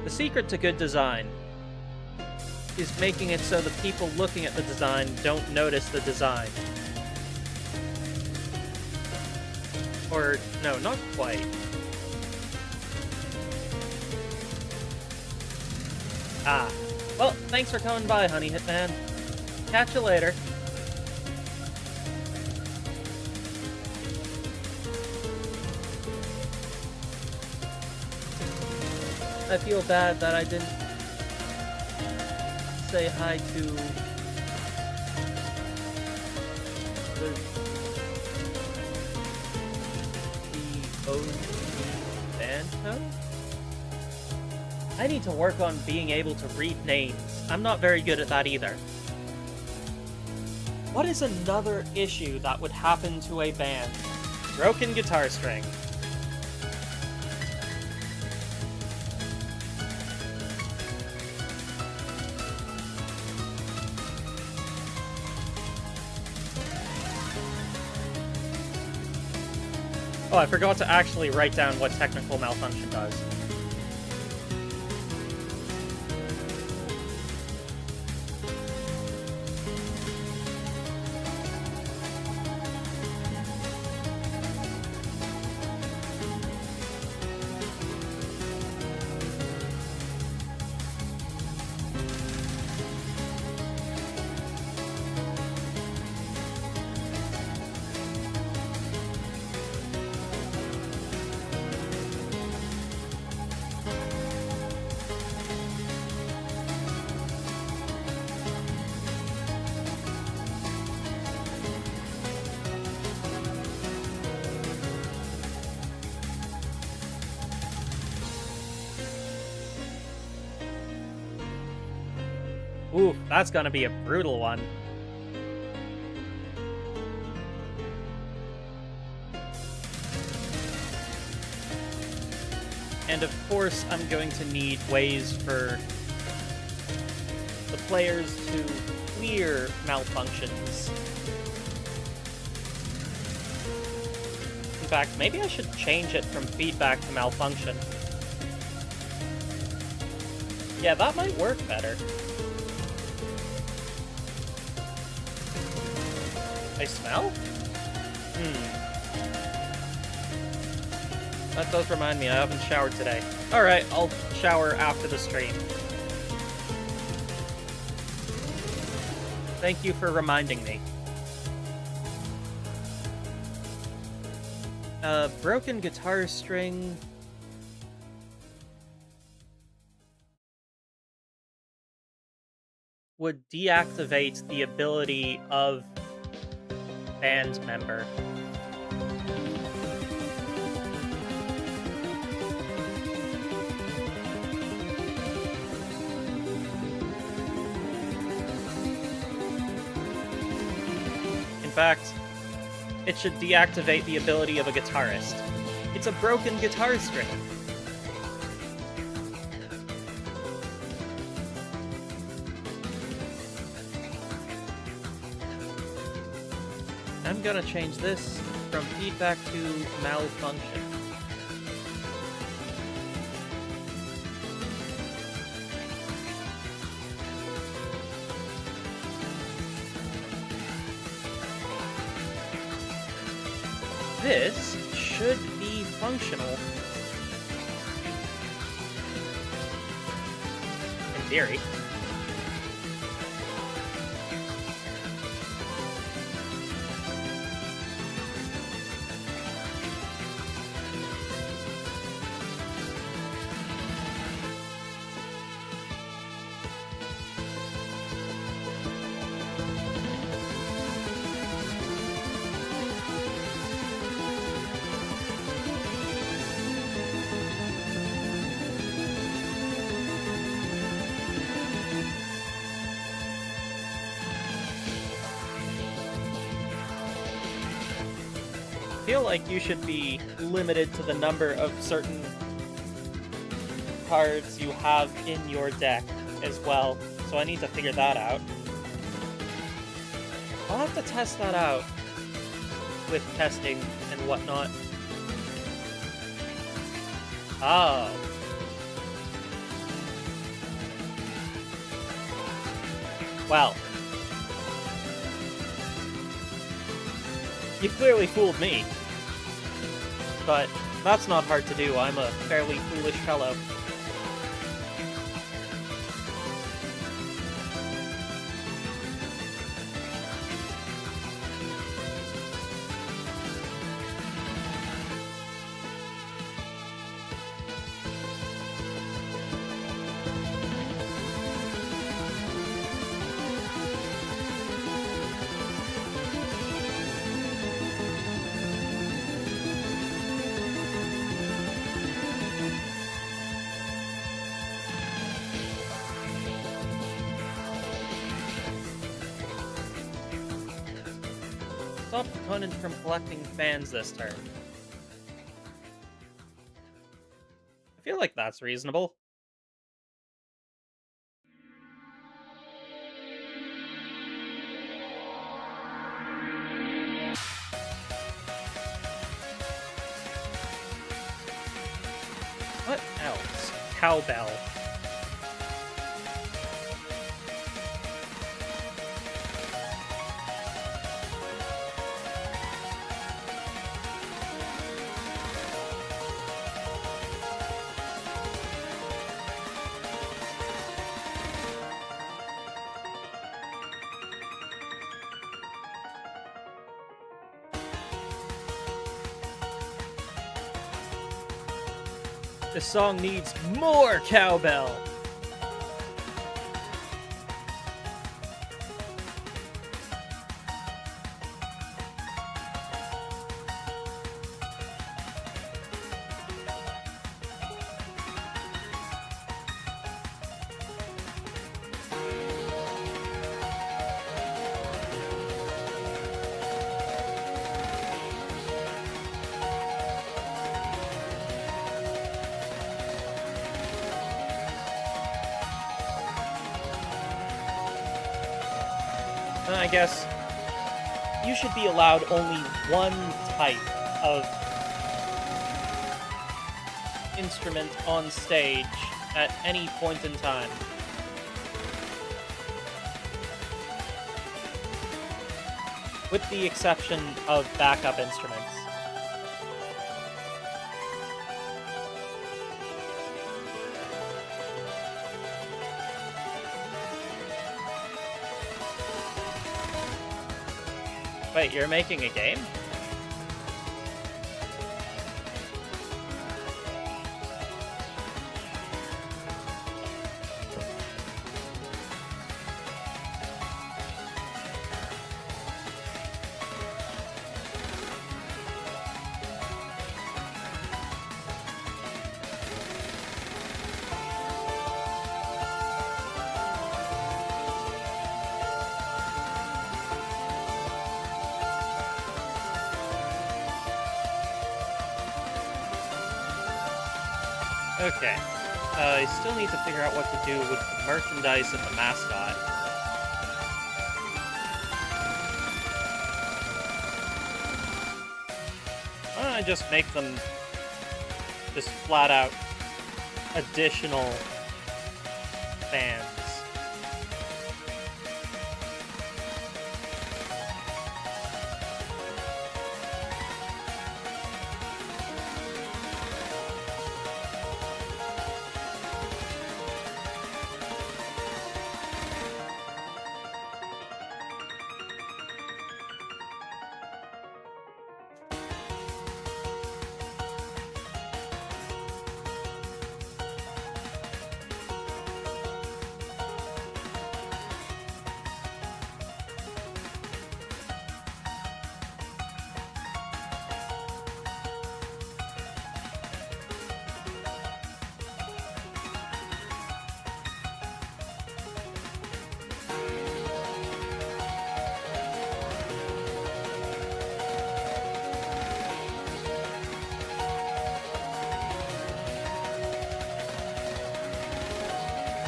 The secret to good design is making it so the people looking at the design don't notice the design. Or, no, not quite. Ah. Well, thanks for coming by, Honey Hitman. Catch you later. I feel bad that I didn't say hi to the OG Banto. I need to work on being able to read names. I'm not very good at that either. What is another issue that would happen to a band? Broken guitar string. Oh, I forgot to actually write down what technical malfunction does. Oof, that's gonna be a brutal one. And of course, I'm going to need ways for the players to clear malfunctions. In fact, maybe I should change it from feedback to malfunction. Yeah, that might work better. They smell? That does remind me, I haven't showered today. Alright, I'll shower after the stream. Thank you for reminding me. Broken guitar string... would deactivate the ability of band member. In fact, it should deactivate the ability of a guitarist. It's a broken guitar string. I'm gonna change this from feedback to malfunction. This should be functional. In theory. I feel like you should be limited to the number of certain cards you have in your deck as well, so I need to figure that out. I'll have to test that out with testing and whatnot. Oh. Well. You clearly fooled me. But that's not hard to do. I'm a fairly foolish fellow. Stop Conan from collecting fans this turn. I feel like that's reasonable. What else? Cowbell. This song needs more cowbell! I guess you should be allowed only one type of instrument on stage at any point in time. With the exception of backup instruments. Wait, you're making a game? Okay. I still need to figure out what to do with the merchandise and the mascot. Why don't I just make them just flat out additional fans?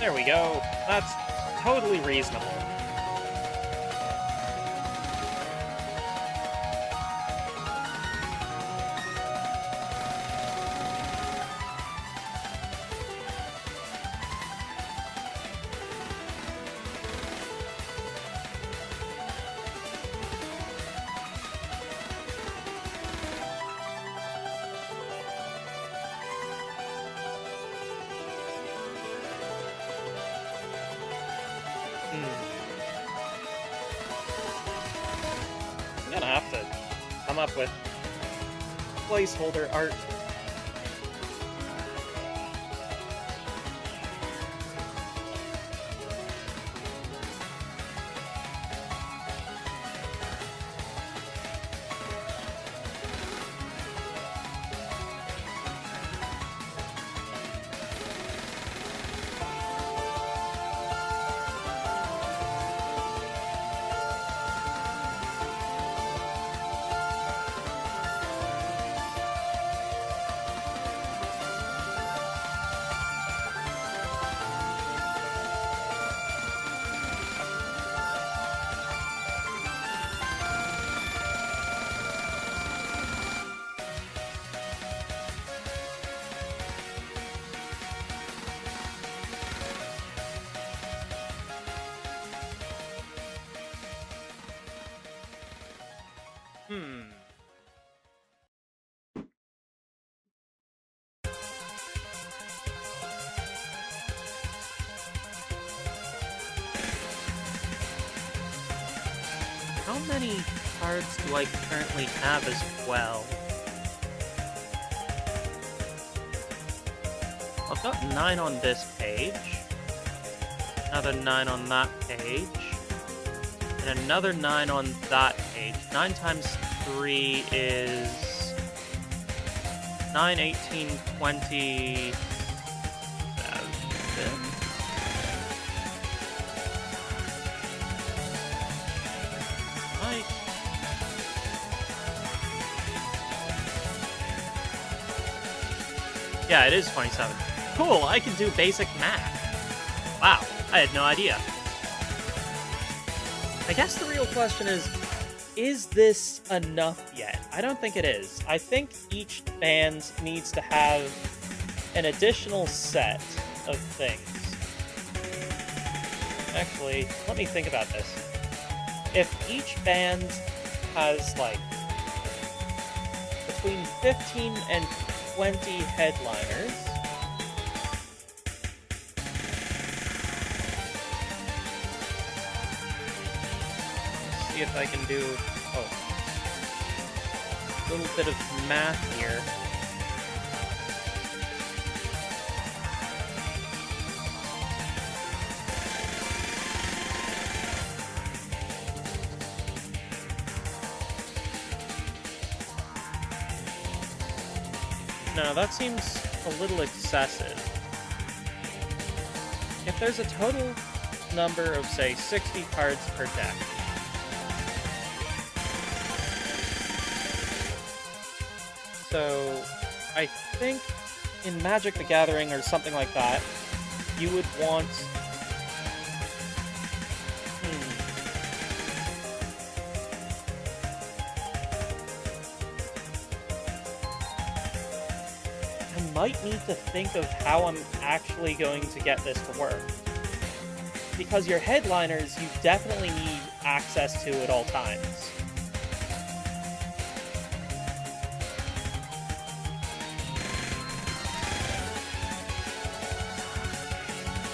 There we go. That's totally reasonable. I'm gonna have to come up with placeholder art. How many cards do I currently have as well? I've got 9 on this page, another 9 on that page, and another 9 on that page. 9 times 3 is 9, 18, 20... Yeah, it is 27. Cool, I can do basic math. Wow, I had no idea. I guess the real question is this enough yet? I don't think it is. I think each band needs to have an additional set of things. Actually, let me think about this. If each band has, like, between 15 and 20 headliners, see if I can do a little bit of math here. No, that seems a little excessive. If there's a total number of, say, 60 cards per deck, so I think in Magic the Gathering or something like that, you would want... I might need to think of how I'm actually going to get this to work. Because your headliners, you definitely need access to at all times.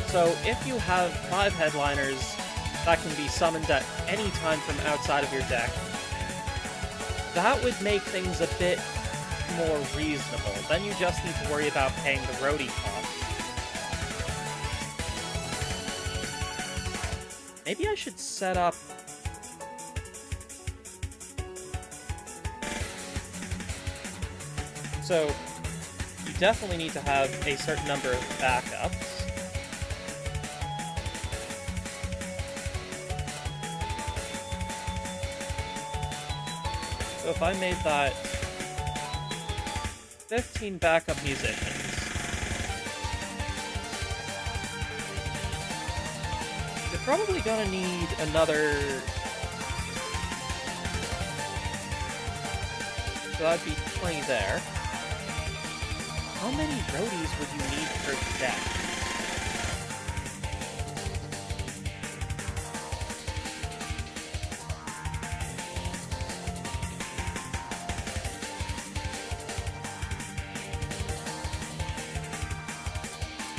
So if you have 5 headliners that can be summoned at any time from outside of your deck, that would make things a bit more reasonable. Then you just need to worry about paying the roadie cost. Maybe I should set up... So, you definitely need to have a certain number of backups. So if I made that 15 backup musicians, you're probably gonna need another... So that'd be 20 there. How many roadies would you need per deck?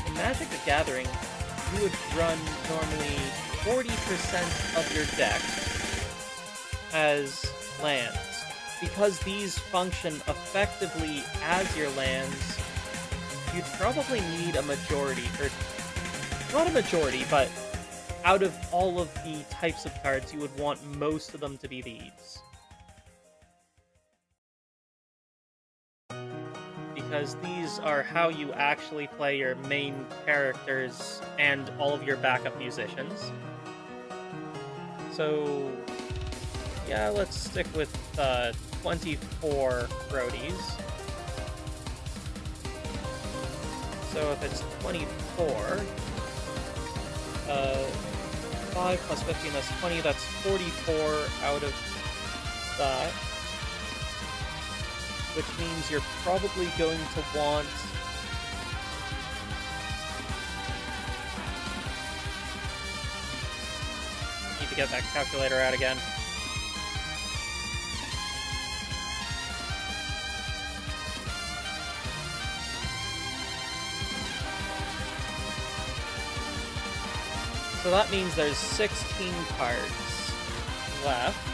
In Magic the Gathering, you would run normally 40% of your deck as lands. Because these function effectively as your lands, you'd probably need a majority, or not a majority, but out of all of the types of cards, you would want most of them to be these. Because these are how you actually play your main characters and all of your backup musicians. So, yeah, let's stick with 24 roadies. So if it's 24, 5 plus 15, that's 20, that's 44 out of that. Which means you're probably going to want... Need to get that calculator out again. So that means there's 16 cards left.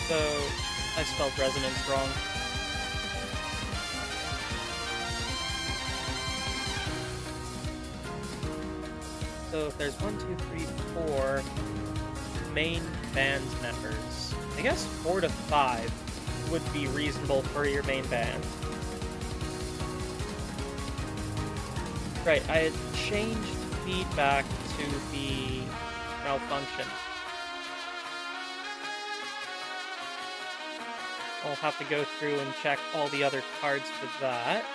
So, I spelled resonance wrong. So if there's 1, 2, 3, 4 main band members, I guess 4 to 5 would be reasonable for your main band. Right, I had changed feedback to be malfunction. I'll have to go through and check all the other cards for that.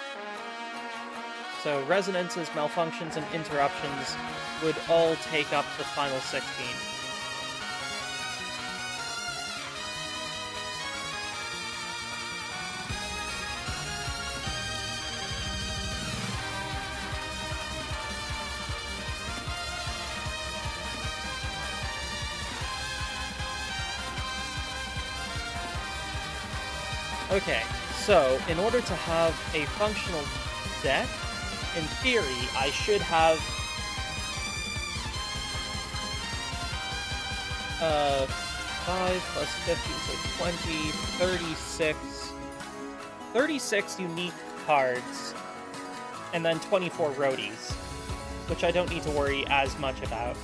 So resonances, malfunctions, and interruptions would all take up the final 16. Okay, so in order to have a functional deck, in theory, I should have 5 plus 50, so 20, 36, 36 unique cards, and then 24 roadies, which I don't need to worry as much about.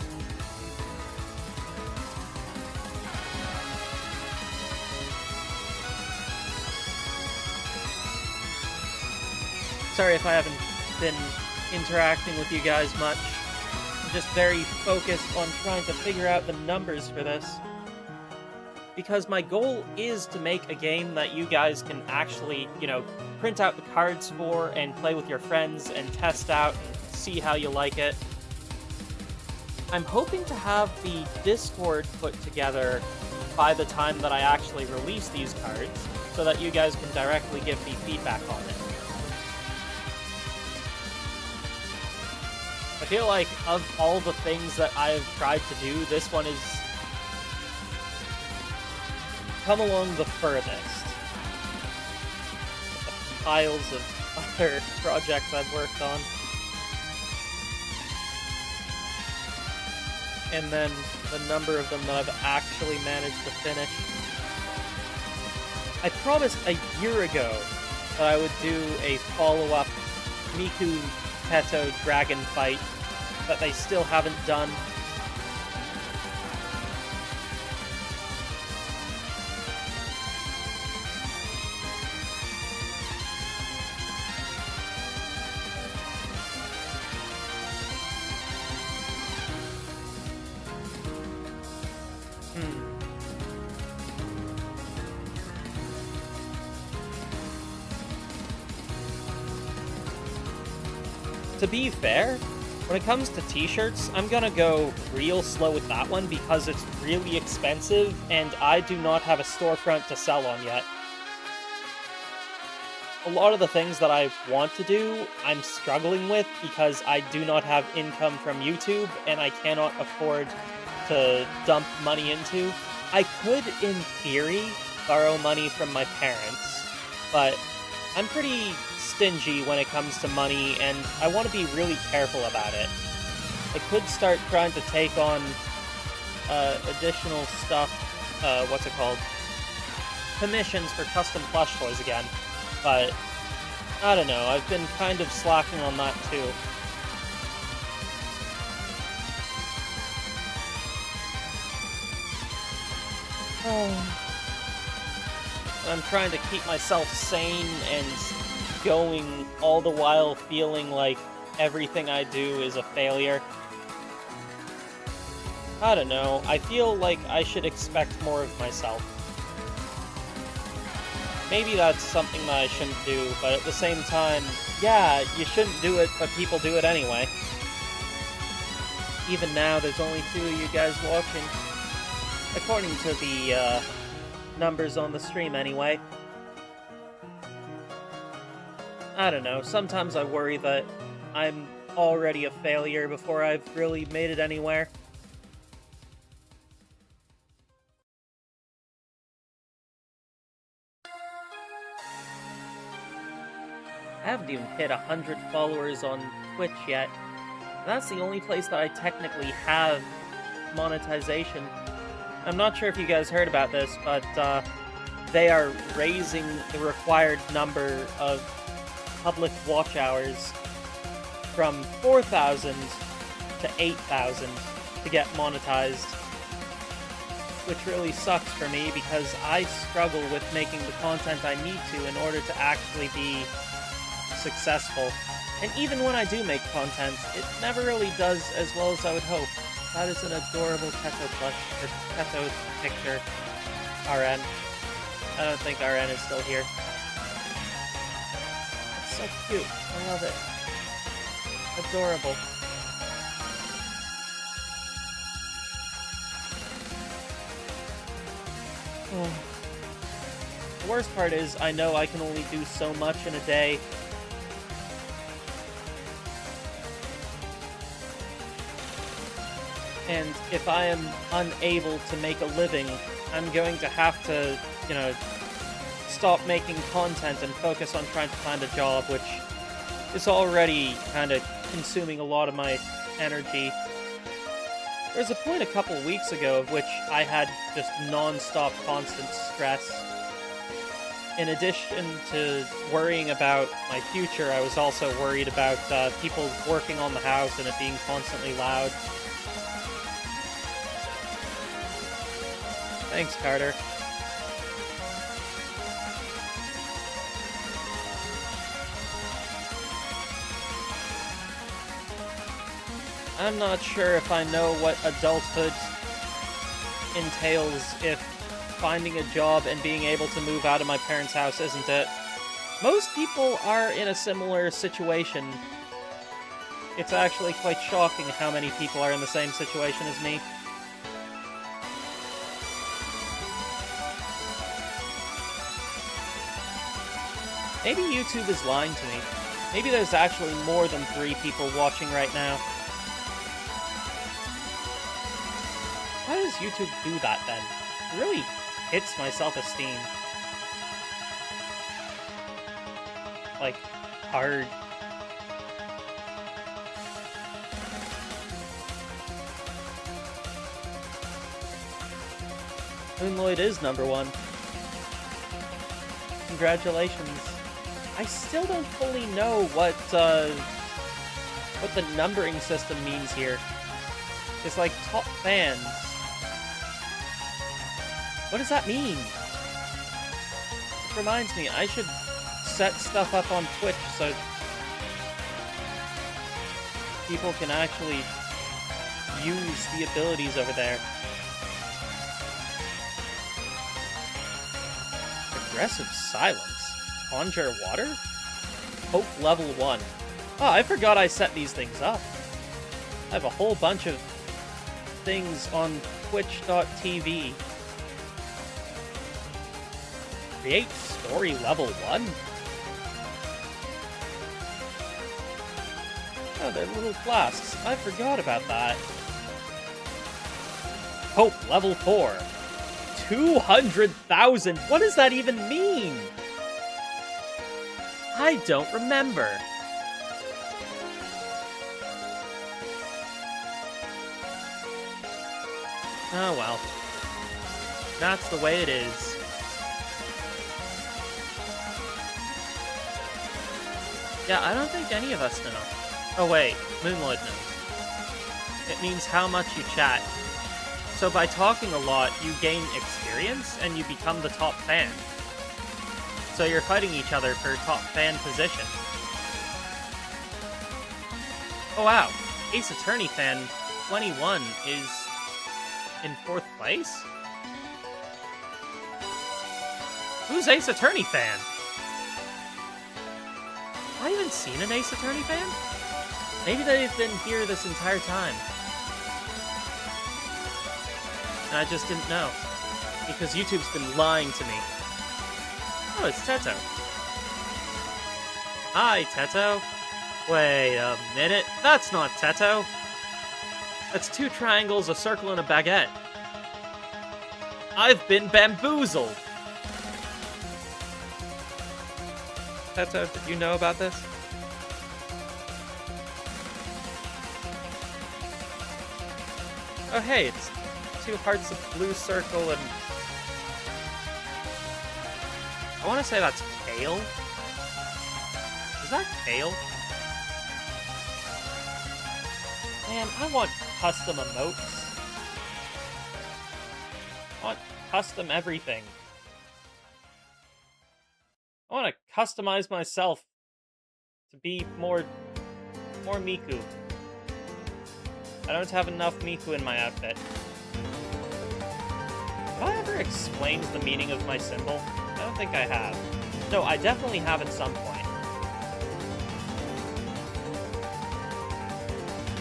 Sorry if I haven't been interacting with you guys much. I'm just very focused on trying to figure out the numbers for this. Because my goal is to make a game that you guys can actually, print out the cards for and play with your friends and test out and see how you like it. I'm hoping to have the Discord put together by the time that I actually release these cards, so that you guys can directly give me feedback on it. I feel like, of all the things that I have tried to do, this one is come along the furthest. The piles of other projects I've worked on. And then the number of them that I've actually managed to finish. I promised a year ago that I would do a follow-up Miku Peto dragon fight that they still haven't done. To be fair, when it comes to t-shirts, I'm gonna go real slow with that one because it's really expensive and I do not have a storefront to sell on yet. A lot of the things that I want to do, I'm struggling with because I do not have income from YouTube and I cannot afford to dump money into. I could, in theory, borrow money from my parents, but I'm pretty stingy when it comes to money, and I want to be really careful about it. I could start trying to take on additional stuff, commissions for custom plush toys again, but I don't know, I've been kind of slacking on that too. I'm trying to keep myself sane and going, all the while feeling like everything I do is a failure. I don't know, I feel like I should expect more of myself. Maybe that's something that I shouldn't do, but at the same time, yeah, you shouldn't do it, but people do it anyway. Even now, there's only 2 of you guys watching. According to the, numbers on the stream anyway. I don't know, sometimes I worry that I'm already a failure before I've really made it anywhere. I haven't even hit 100 followers on Twitch yet. That's the only place that I technically have monetization. I'm not sure if you guys heard about this, but they are raising the required number of public watch hours from 4,000 to 8,000 to get monetized. Which really sucks for me because I struggle with making the content I need to in order to actually be successful. And even when I do make content, it never really does as well as I would hope. That is an adorable Peto plush, or Peto picture, RN. I don't think RN is still here. It's so cute. I love it. Adorable. The worst part is, I know I can only do so much in a day. And if I am unable to make a living, I'm going to have to, you know, stop making content and focus on trying to find a job, which is already kind of consuming a lot of my energy. There was a point a couple weeks ago of which I had just non-stop constant stress. In addition to worrying about my future, I was also worried about people working on the house and it being constantly loud. Thanks, Carter. I'm not sure if I know what adulthood entails if finding a job and being able to move out of my parents' house isn't it. Most people are in a similar situation. It's actually quite shocking how many people are in the same situation as me. Maybe YouTube is lying to me. Maybe there's actually more than 3 people watching right now. Why does YouTube do that then? It really hits my self-esteem. Like, hard. Moonloid is #1. Congratulations. I still don't fully know what the numbering system means here. It's like top fans. What does that mean? It reminds me, I should set stuff up on Twitch so people can actually use the abilities over there. Aggressive silence. Conjure water? Hope level 1. Oh, I forgot I set these things up. I have a whole bunch of things on twitch.tv. Create story level 1? Oh, they're little flasks. I forgot about that. Hope level 4. 200,000! What does that even mean? I don't remember. Oh well. That's the way it is. Yeah, I don't think any of us know. Oh wait, Moonlord knows. It means how much you chat. So by talking a lot, you gain experience and you become the top fan. So you're fighting each other for top fan position. Oh wow, Ace Attorney fan 21 is in 4th place? Who's Ace Attorney fan? Have I even seen an Ace Attorney fan? Maybe they've been here this entire time. And I just didn't know. Because YouTube's been lying to me. Oh, it's Teto. Hi, Teto. Wait a minute. That's not Teto. That's 2 triangles, a circle, and a baguette. I've been bamboozled. Teto, did you know about this? Oh hey, it's 2 hearts of blue circle and... I want to say that's kale? Is that kale? Man, I want custom emotes. I want custom everything. I want to customize myself to be more Miku. I don't have enough Miku in my outfit. Have I ever explained the meaning of my symbol? I don't think I have. No, I definitely have at some point.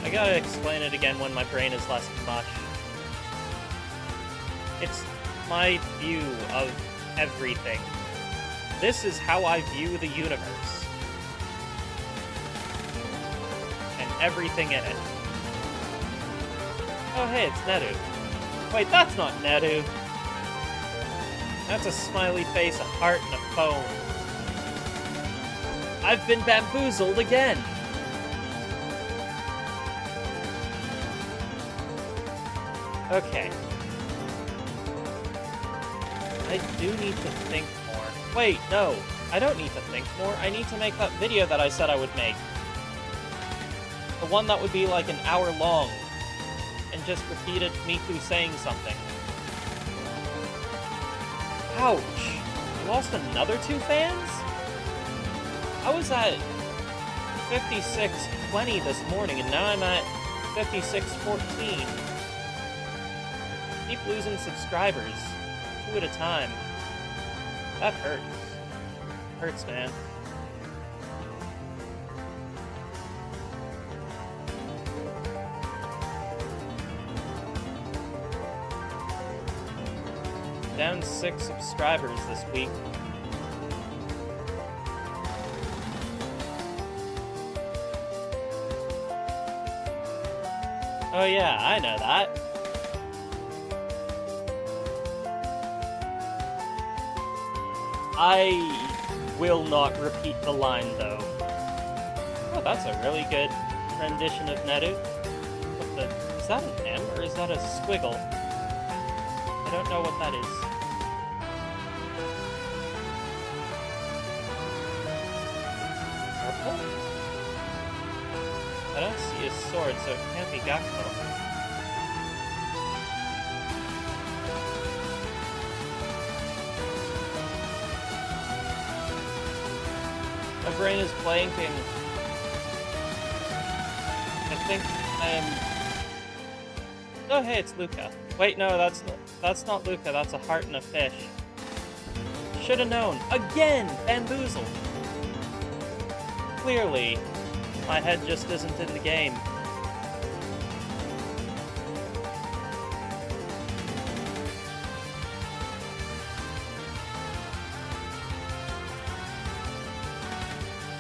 I gotta explain it again when my brain is less mush. It's my view of everything. This is how I view the universe. And everything in it. Oh hey, it's Nedu. Wait, that's not Nedu. That's a smiley face, a heart, and a phone. I've been bamboozled again! Okay. I do need to think more. Wait, no. I don't need to think more. I need to make that video that I said I would make. The one that would be like an hour long. And just repeated Miku saying something. Ouch! I lost another 2 fans? I was at 56.20 this morning, and now I'm at 56.14. Keep losing subscribers. 2 at a time. That hurts. Hurts, man. Down 6 subscribers this week. Oh yeah, I know that. I will not repeat the line, though. Oh, that's a really good rendition of Nedu. What the... Is that an M, or is that a squiggle? I don't know what that is. Purple? I don't see a sword, so it can't be Gakpo. My brain is blanking. I think Oh, hey, it's Luca. Wait, no, that's not Luca. That's a heart and a fish. Should have known. Again! Bamboozled! Clearly, my head just isn't in the game.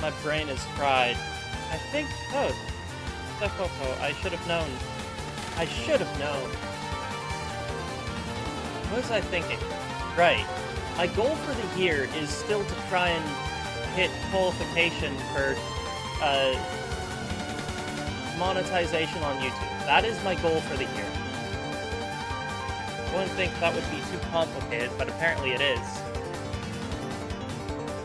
My brain is fried. I think... Oh, Defoko, I should have known. I should have known. What was I thinking? Right. My goal for the year is still to try and hit qualification for monetization on YouTube. That is my goal for the year. I wouldn't think that would be too complicated, but apparently it is.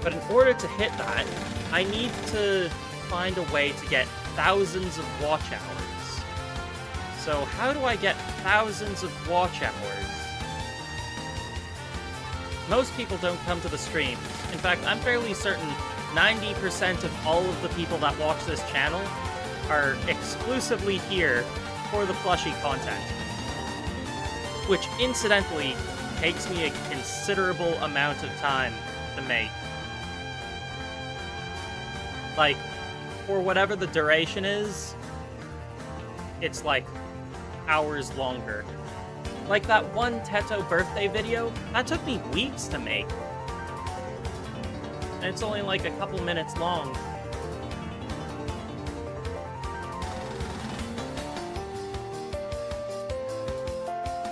But in order to hit that, I need to find a way to get thousands of watch hours. So how do I get thousands of watch hours? Most people don't come to the streams. In fact, I'm fairly certain 90% of all of the people that watch this channel are exclusively here for the plushie content. Which, incidentally, takes me a considerable amount of time to make. Like, for whatever the duration is, it's like hours longer. Like that one Teto birthday video, that took me weeks to make. And it's only like a couple minutes long.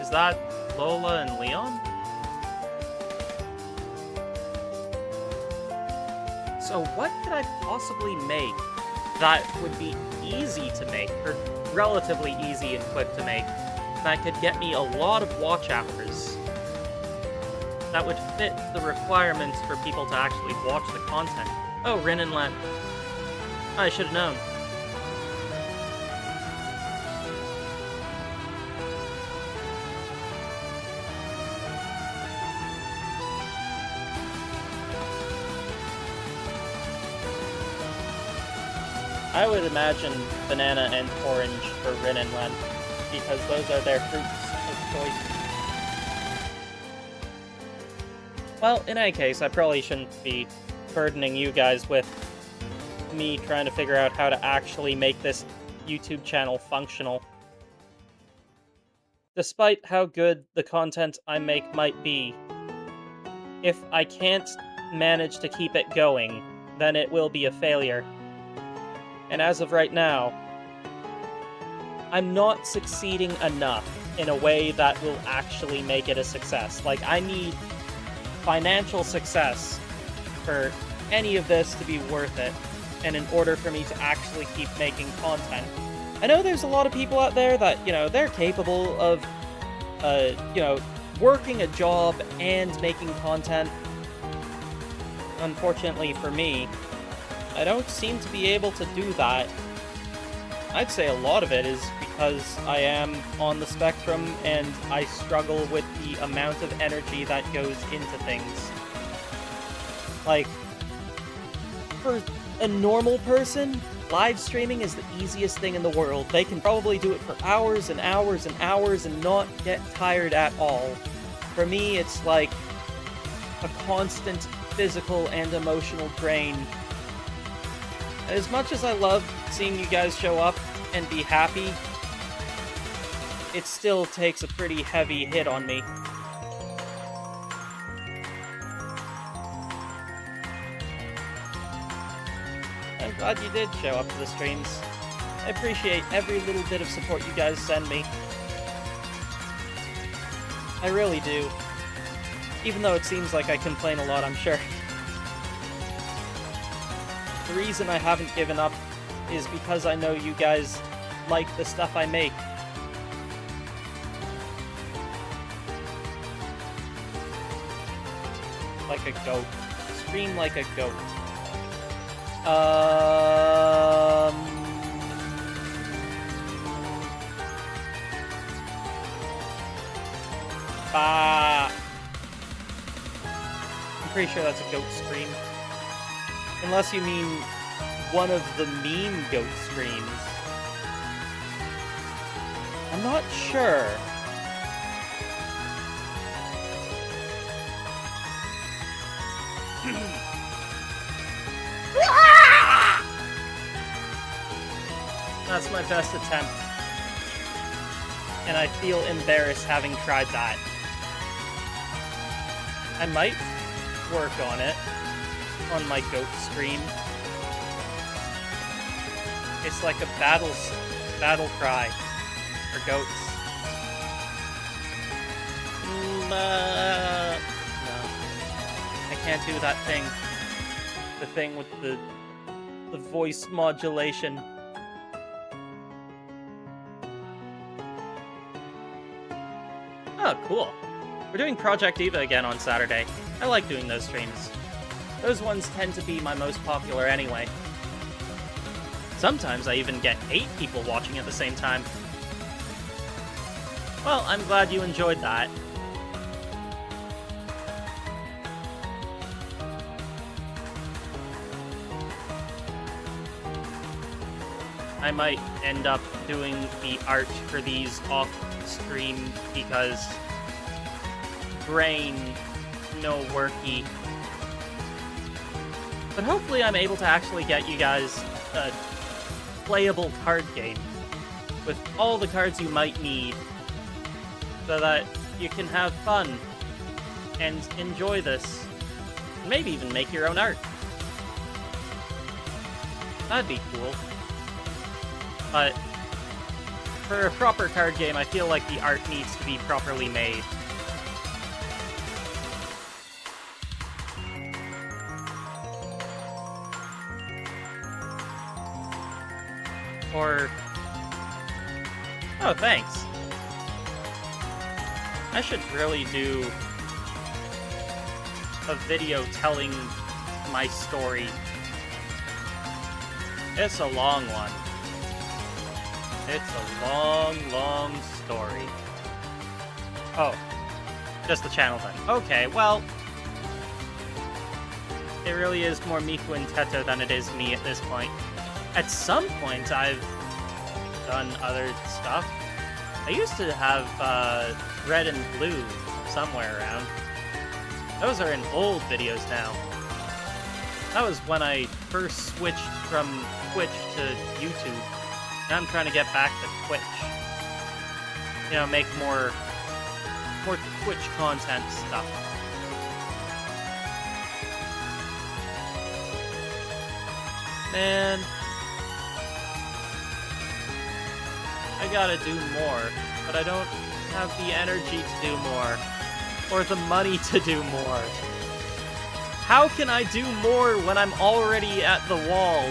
Is that Lola and Leon? So what could I possibly make that would be easy to make, or relatively easy and quick to make, that could get me a lot of watch hours, that would fit the requirements for people to actually watch the content? Oh, Rin and Len. I should have known. I would imagine banana and orange for Rin and Len, because those are their fruits of choice. Well, in any case, I probably shouldn't be burdening you guys with me trying to figure out how to actually make this YouTube channel functional. Despite how good the content I make might be, if I can't manage to keep it going, then it will be a failure. And as of right now, I'm not succeeding enough in a way that will actually make it a success. Like, I need financial success for any of this to be worth it, and in order for me to actually keep making content. I know there's a lot of people out there that, they're capable of, working a job and making content. Unfortunately for me, I don't seem to be able to do that. I'd say a lot of it is because I am on the spectrum and I struggle with the amount of energy that goes into things. Like, for a normal person, live streaming is the easiest thing in the world. They can probably do it for hours and hours and hours and not get tired at all. For me, it's like a constant physical and emotional drain. As much as I love seeing you guys show up and be happy, it still takes a pretty heavy hit on me. I'm glad you did show up to the streams. I appreciate every little bit of support you guys send me. I really do. Even though it seems like I complain a lot, I'm sure. The reason I haven't given up is because I know you guys like the stuff I make. Like a goat. Scream like a goat. I'm pretty sure that's a goat scream. Unless you mean one of the meme goat screams. I'm not sure. That's my best attempt. And I feel embarrassed having tried that. I might work on it. On my goat scream. It's like a battle cry for goats. No. I can't do that thing. The thing with the voice modulation. Oh, cool. We're doing Project Eva again on Saturday. I like doing those streams. Those ones tend to be my most popular anyway. Sometimes I even get 8 people watching at the same time. Well, I'm glad you enjoyed that. I might end up doing the art for these off-stream because brain no worky. But hopefully I'm able to actually get you guys a playable card game with all the cards you might need so that you can have fun and enjoy this. Maybe even make your own art. That'd be cool. But for a proper card game, I feel like the art needs to be properly made. Or... oh, thanks. I should really do a video telling my story. It's a long one. It's a long, long story. Oh. Just the channel then. Okay, well... it really is more Miku and Teto than it is me at this point. At some point, I've done other stuff. I used to have Red and Blue somewhere around. Those are in old videos now. That was when I first switched from Twitch to YouTube. Now I'm trying to get back to Twitch. You know, make more Twitch content stuff. Man, I gotta do more, but I don't have the energy to do more, or the money to do more. How can I do more when I'm already at the wall?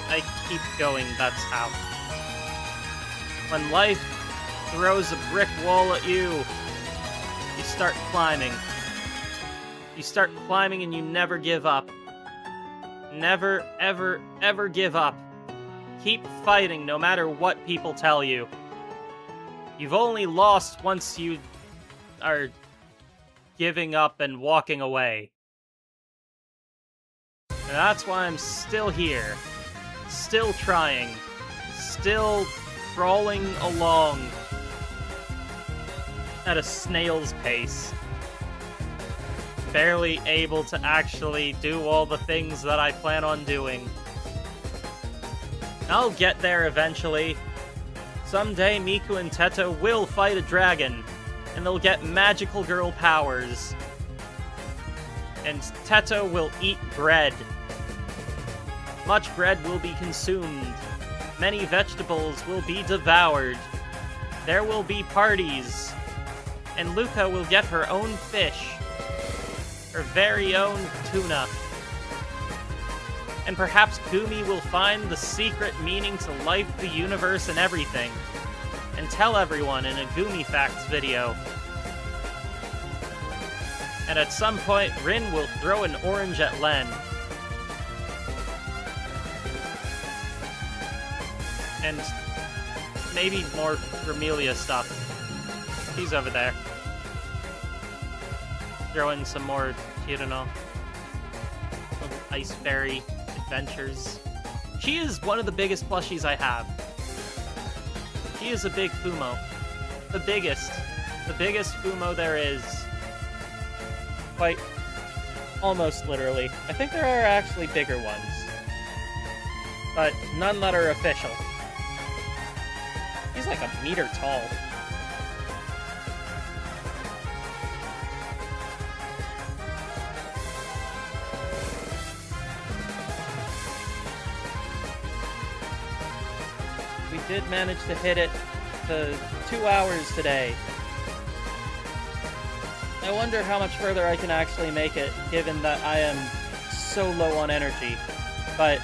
I keep going, that's how. When life throws a brick wall at you, you start climbing. You start climbing and you never give up. Never, ever, ever give up. Keep fighting no matter what people tell you. You've only lost once you are giving up and walking away. And that's why I'm still here. Still trying. Still crawling along at a snail's pace. Barely able to actually do all the things that I plan on doing. I'll get there eventually. Someday Miku and Teto will fight a dragon, and they'll get magical girl powers. And Teto will eat bread. Much bread will be consumed. Many vegetables will be devoured. There will be parties. And Luca will get her own fish. Her very own tuna. And perhaps Gumi will find the secret meaning to life, the universe, and everything. And tell everyone in a Gumi Facts video. And at some point, Rin will throw an orange at Len. And maybe more Romelia stuff. He's over there. Throw in some more, you don't know, little Ice Fairy adventures. She is one of the biggest plushies I have. She is a big Fumo. The biggest Fumo there is. Quite, almost literally. I think there are actually bigger ones. But none that are official. He's like a meter tall. We did manage to hit it to 2 hours today. I wonder how much further I can actually make it, given that I am so low on energy. But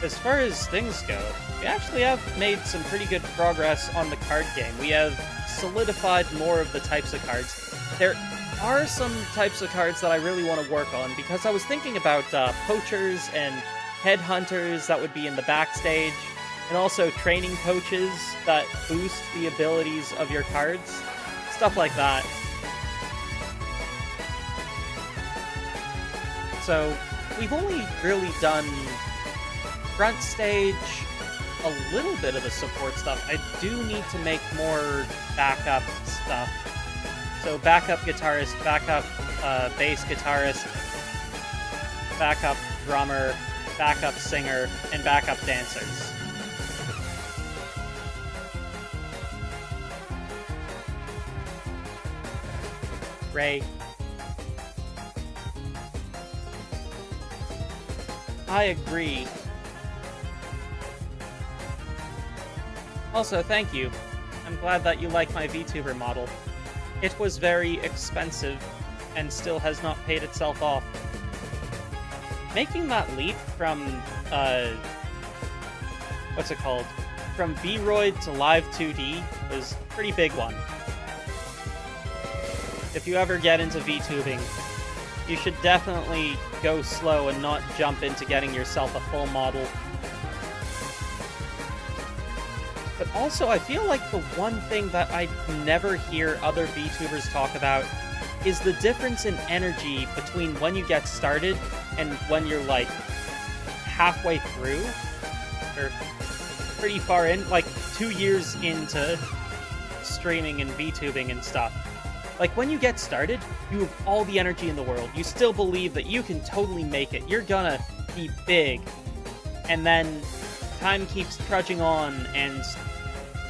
as far as things go, we actually have made some pretty good progress on the card game. We have solidified more of the types of cards. There are some types of cards that I really want to work on, because I was thinking about poachers and headhunters that would be in the backstage, and also training coaches that boost the abilities of your cards. Stuff like that. So, we've only really done front stage, a little bit of the support stuff. I do need to make more backup stuff. So backup guitarist, backup bass guitarist, backup drummer, backup singer, and backup dancers. Ray. I agree. Also, thank you. I'm glad that you like my VTuber model. It was very expensive, and still has not paid itself off. Making that leap from, what's it called? From V-Roid to Live 2D was a pretty big one. If you ever get into VTubing, you should definitely go slow and not jump into getting yourself a full model. But also, I feel like the one thing that I never hear other VTubers talk about is the difference in energy between when you get started and when you're, like, halfway through. Or pretty far in, like 2 years into streaming and VTubing and stuff. Like, when you get started, you have all the energy in the world. You still believe that you can totally make it. You're gonna be big. And then time keeps trudging on, and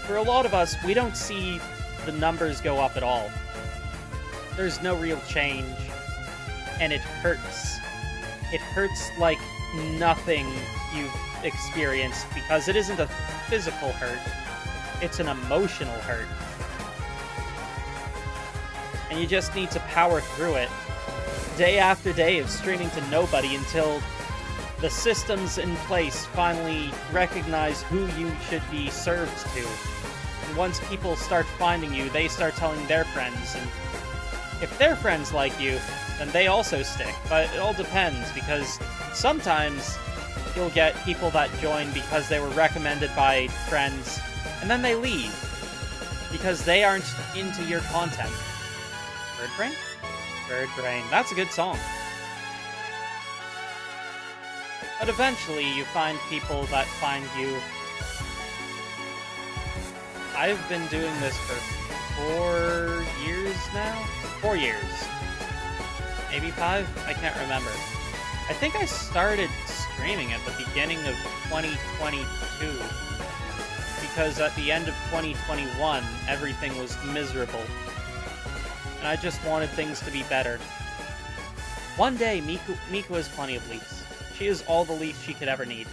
for a lot of us, we don't see the numbers go up at all. There's no real change, and it hurts. It hurts like nothing you've experienced, because it isn't a physical hurt, it's an emotional hurt. And you just need to power through it, day after day of streaming to nobody, until the systems in place finally recognize who you should be served to. And once people start finding you, they start telling their friends, and if their friends like you, then they also stick. But it all depends, because sometimes you'll get people that join because they were recommended by friends, and then they leave because they aren't into your content. Bird Brain? Bird Brain. That's a good song. But eventually you find people that find you. I've been doing this for 4 years now? 4 years. Maybe 5? I can't remember. I think I started streaming at the beginning of 2022. Because at the end of 2021, everything was miserable. And I just wanted things to be better. One day, Miku has plenty of leaks. She is all the leaks she could ever need.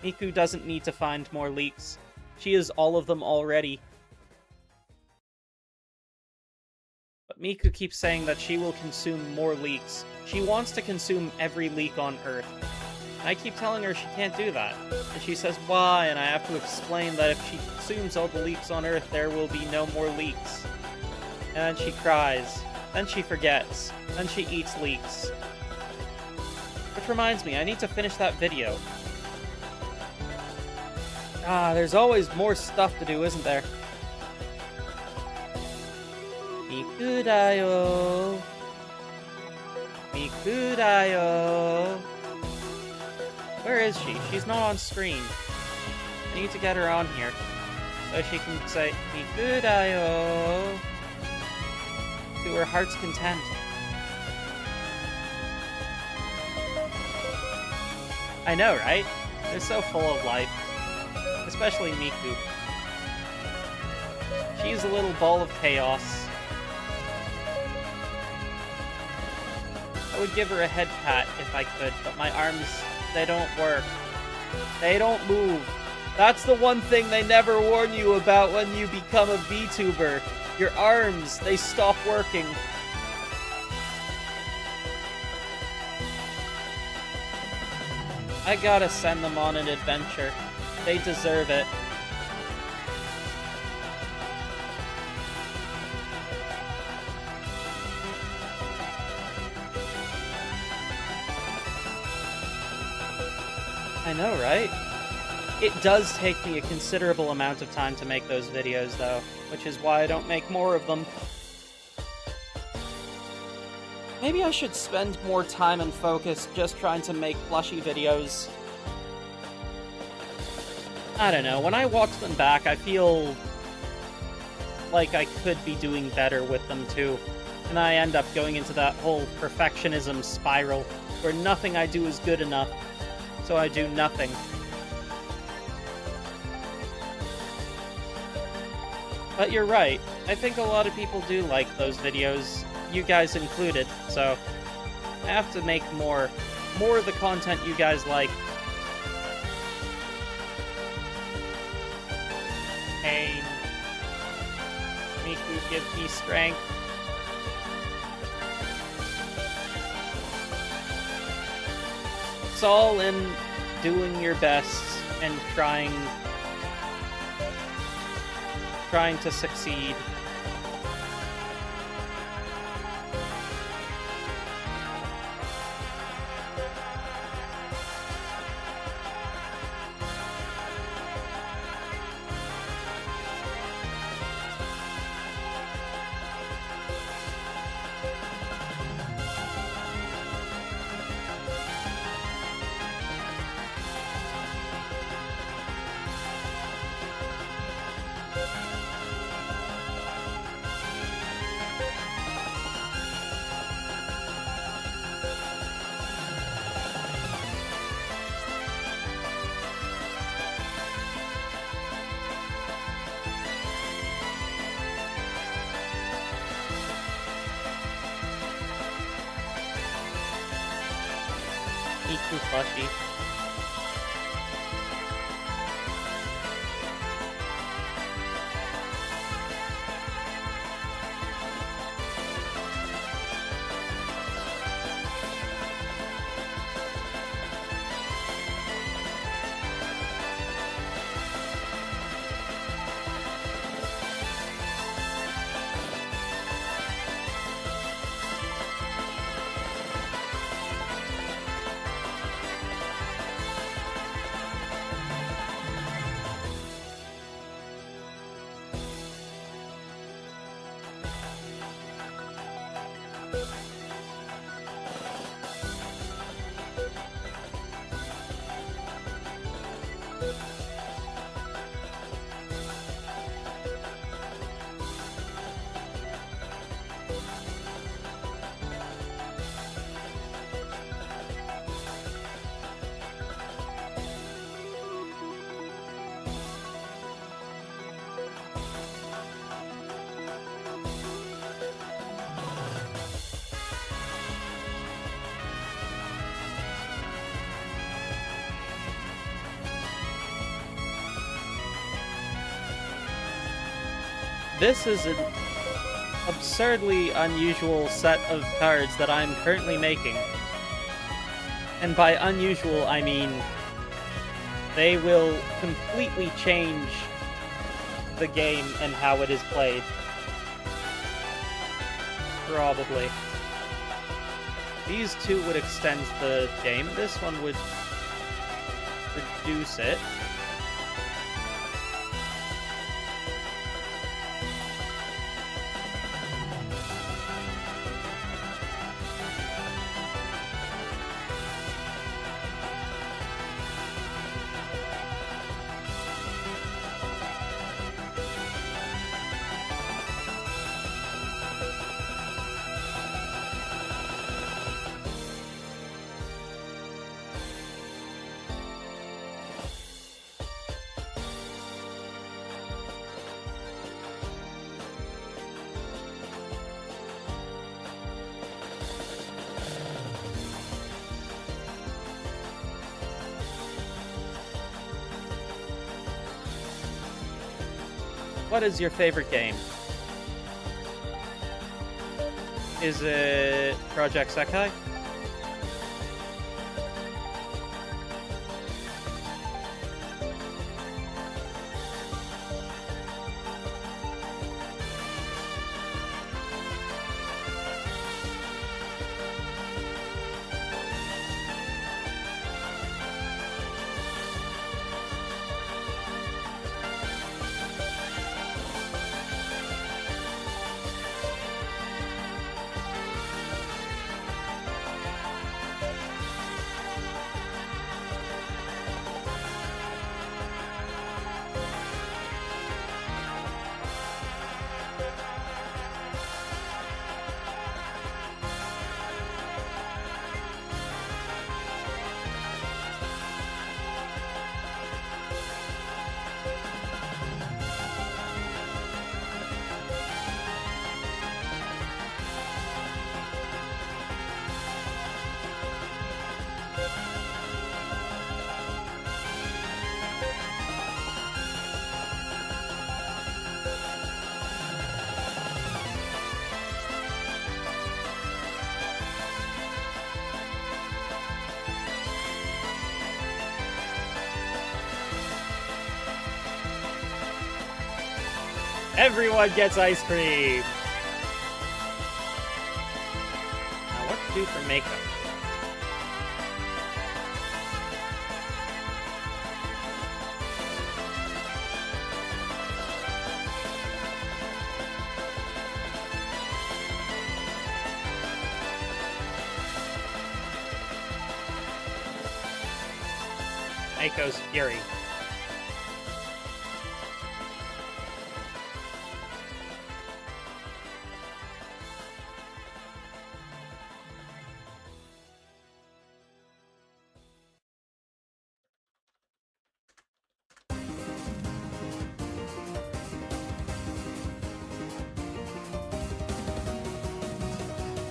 Miku doesn't need to find more leaks. She is all of them already. But Miku keeps saying that she will consume more leaks. She wants to consume every leak on Earth. And I keep telling her she can't do that. And she says, why? And I have to explain that if she consumes all the leaks on Earth, there will be no more leaks. And then she cries. Then she forgets. Then she eats leeks. Which reminds me, I need to finish that video. There's always more stuff to do, isn't there? Miku da yo. Miku da yo. Where is she? She's not on screen. I need to get her on here, so she can say Miku da yo to her heart's content. I know, right? They're so full of life. Especially Miku. She's a little ball of chaos. I would give her a head pat if I could, but my arms, they don't work. They don't move. That's the one thing they never warn you about when you become a VTuber. Your arms, they stop working. I gotta send them on an adventure. They deserve it. I know, right? It does take me a considerable amount of time to make those videos, though, which is why I don't make more of them. Maybe I should spend more time and focus just trying to make plushy videos. I don't know, when I watch them back, I feel like I could be doing better with them too. And I end up going into that whole perfectionism spiral, where nothing I do is good enough, so I do nothing. But you're right, I think a lot of people do like those videos, you guys included, so I have to make more of the content you guys like. Pain. Miku gives me strength. It's all in doing your best and trying to succeed. Miku plushie. This is an absurdly unusual set of cards that I'm currently making. And by unusual, I mean they will completely change the game and how it is played. Probably. These two would extend the game. This one would reduce it. What is your favorite game? Is it Project Sekai? Everyone gets ice cream! Now what to do for makeup? Mako's Fury.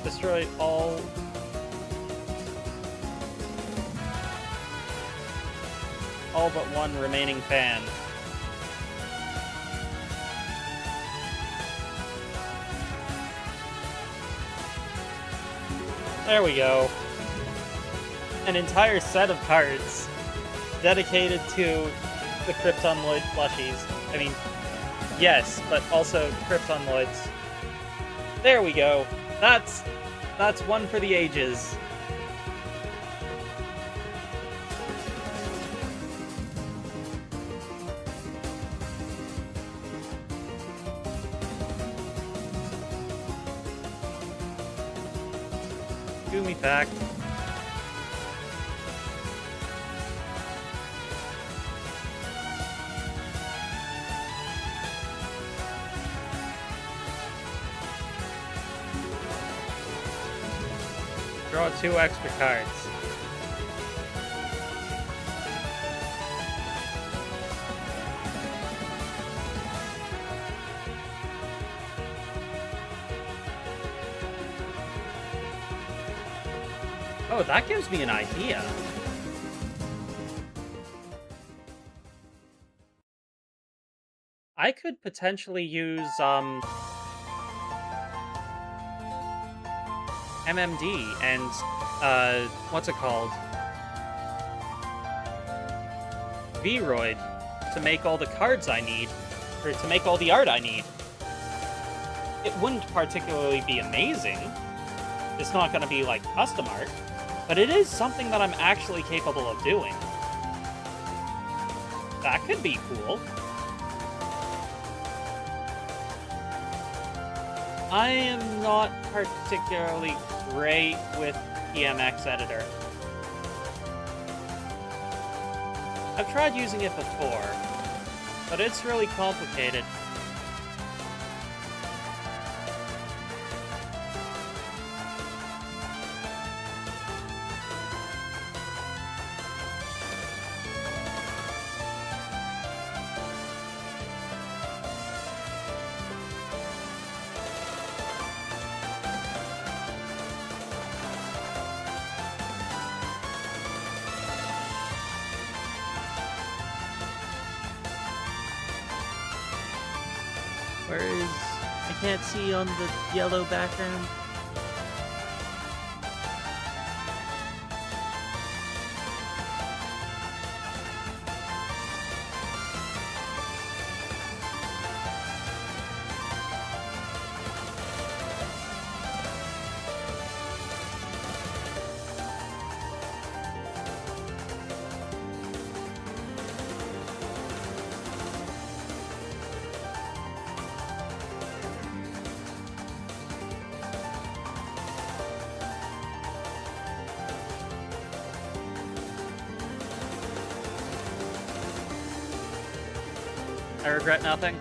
Destroy all all but one remaining fan. There we go. An entire set of cards dedicated to the Krypton-Lloyd plushies. I mean, yes, but also Krypton-Lloyds. There we go. That's one for the ages. Gumi fact. Draw 2 extra cards. Oh, that gives me an idea. I could potentially use, MMD and, what's it called? V-Roid to make all the cards I need, or to make all the art I need. It wouldn't particularly be amazing. It's not going to be, like, custom art, but it is something that I'm actually capable of doing. That could be cool. I am not particularly great with PMX Editor. I've tried using it before, but it's really complicated. Whereas I can't see on the yellow background. I regret nothing.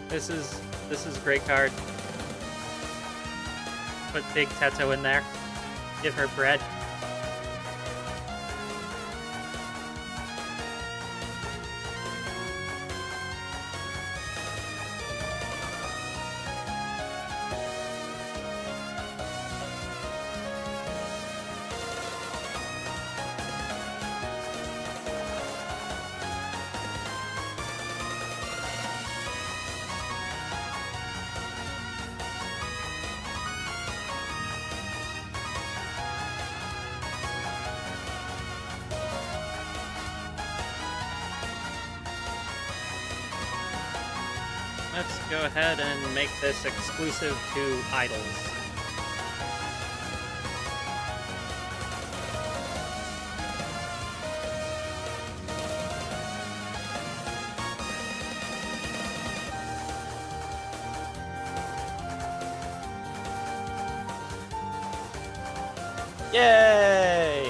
This is a great card. Put Big Teto in there. Give her bread. Let's go ahead and make this exclusive to idols. Yay!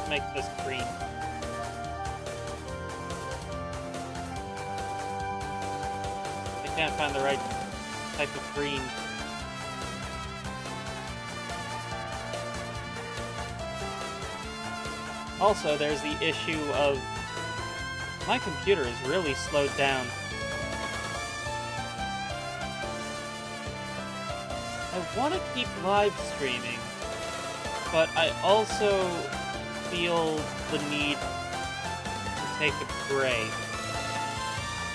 Make this green. I can't find the right type of green. Also, there's the issue of my computer is really slowed down. I want to keep live streaming, but I also feel the need to take a break.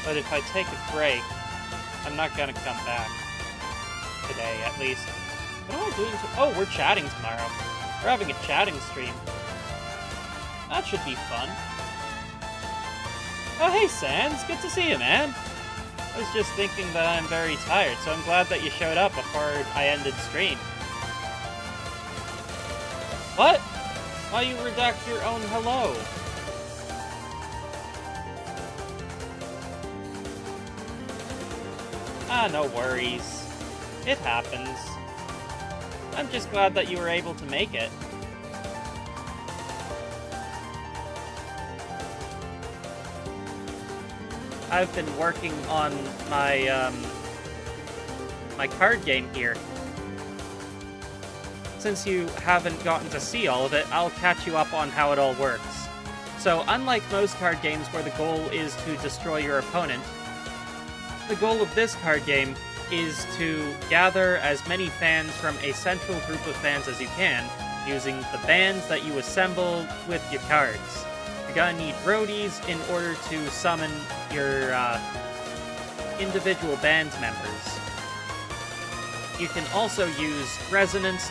But if I take a break, I'm not gonna come back. Today, at least. What am I doing? Oh, we're chatting tomorrow. We're having a chatting stream. That should be fun. Oh, hey, Sans. Good to see you, man. I was just thinking that I'm very tired, so I'm glad that you showed up before I ended stream. What? Why you redact your own hello? Ah, no worries. It happens. I'm just glad that you were able to make it. I've been working on my, my card game here. Since you haven't gotten to see all of it, I'll catch you up on how it all works. So, unlike most card games where the goal is to destroy your opponent, the goal of this card game is to gather as many fans from a central group of fans as you can, using the bands that you assemble with your cards. You're gonna need roadies in order to summon your individual band members. You can also use resonance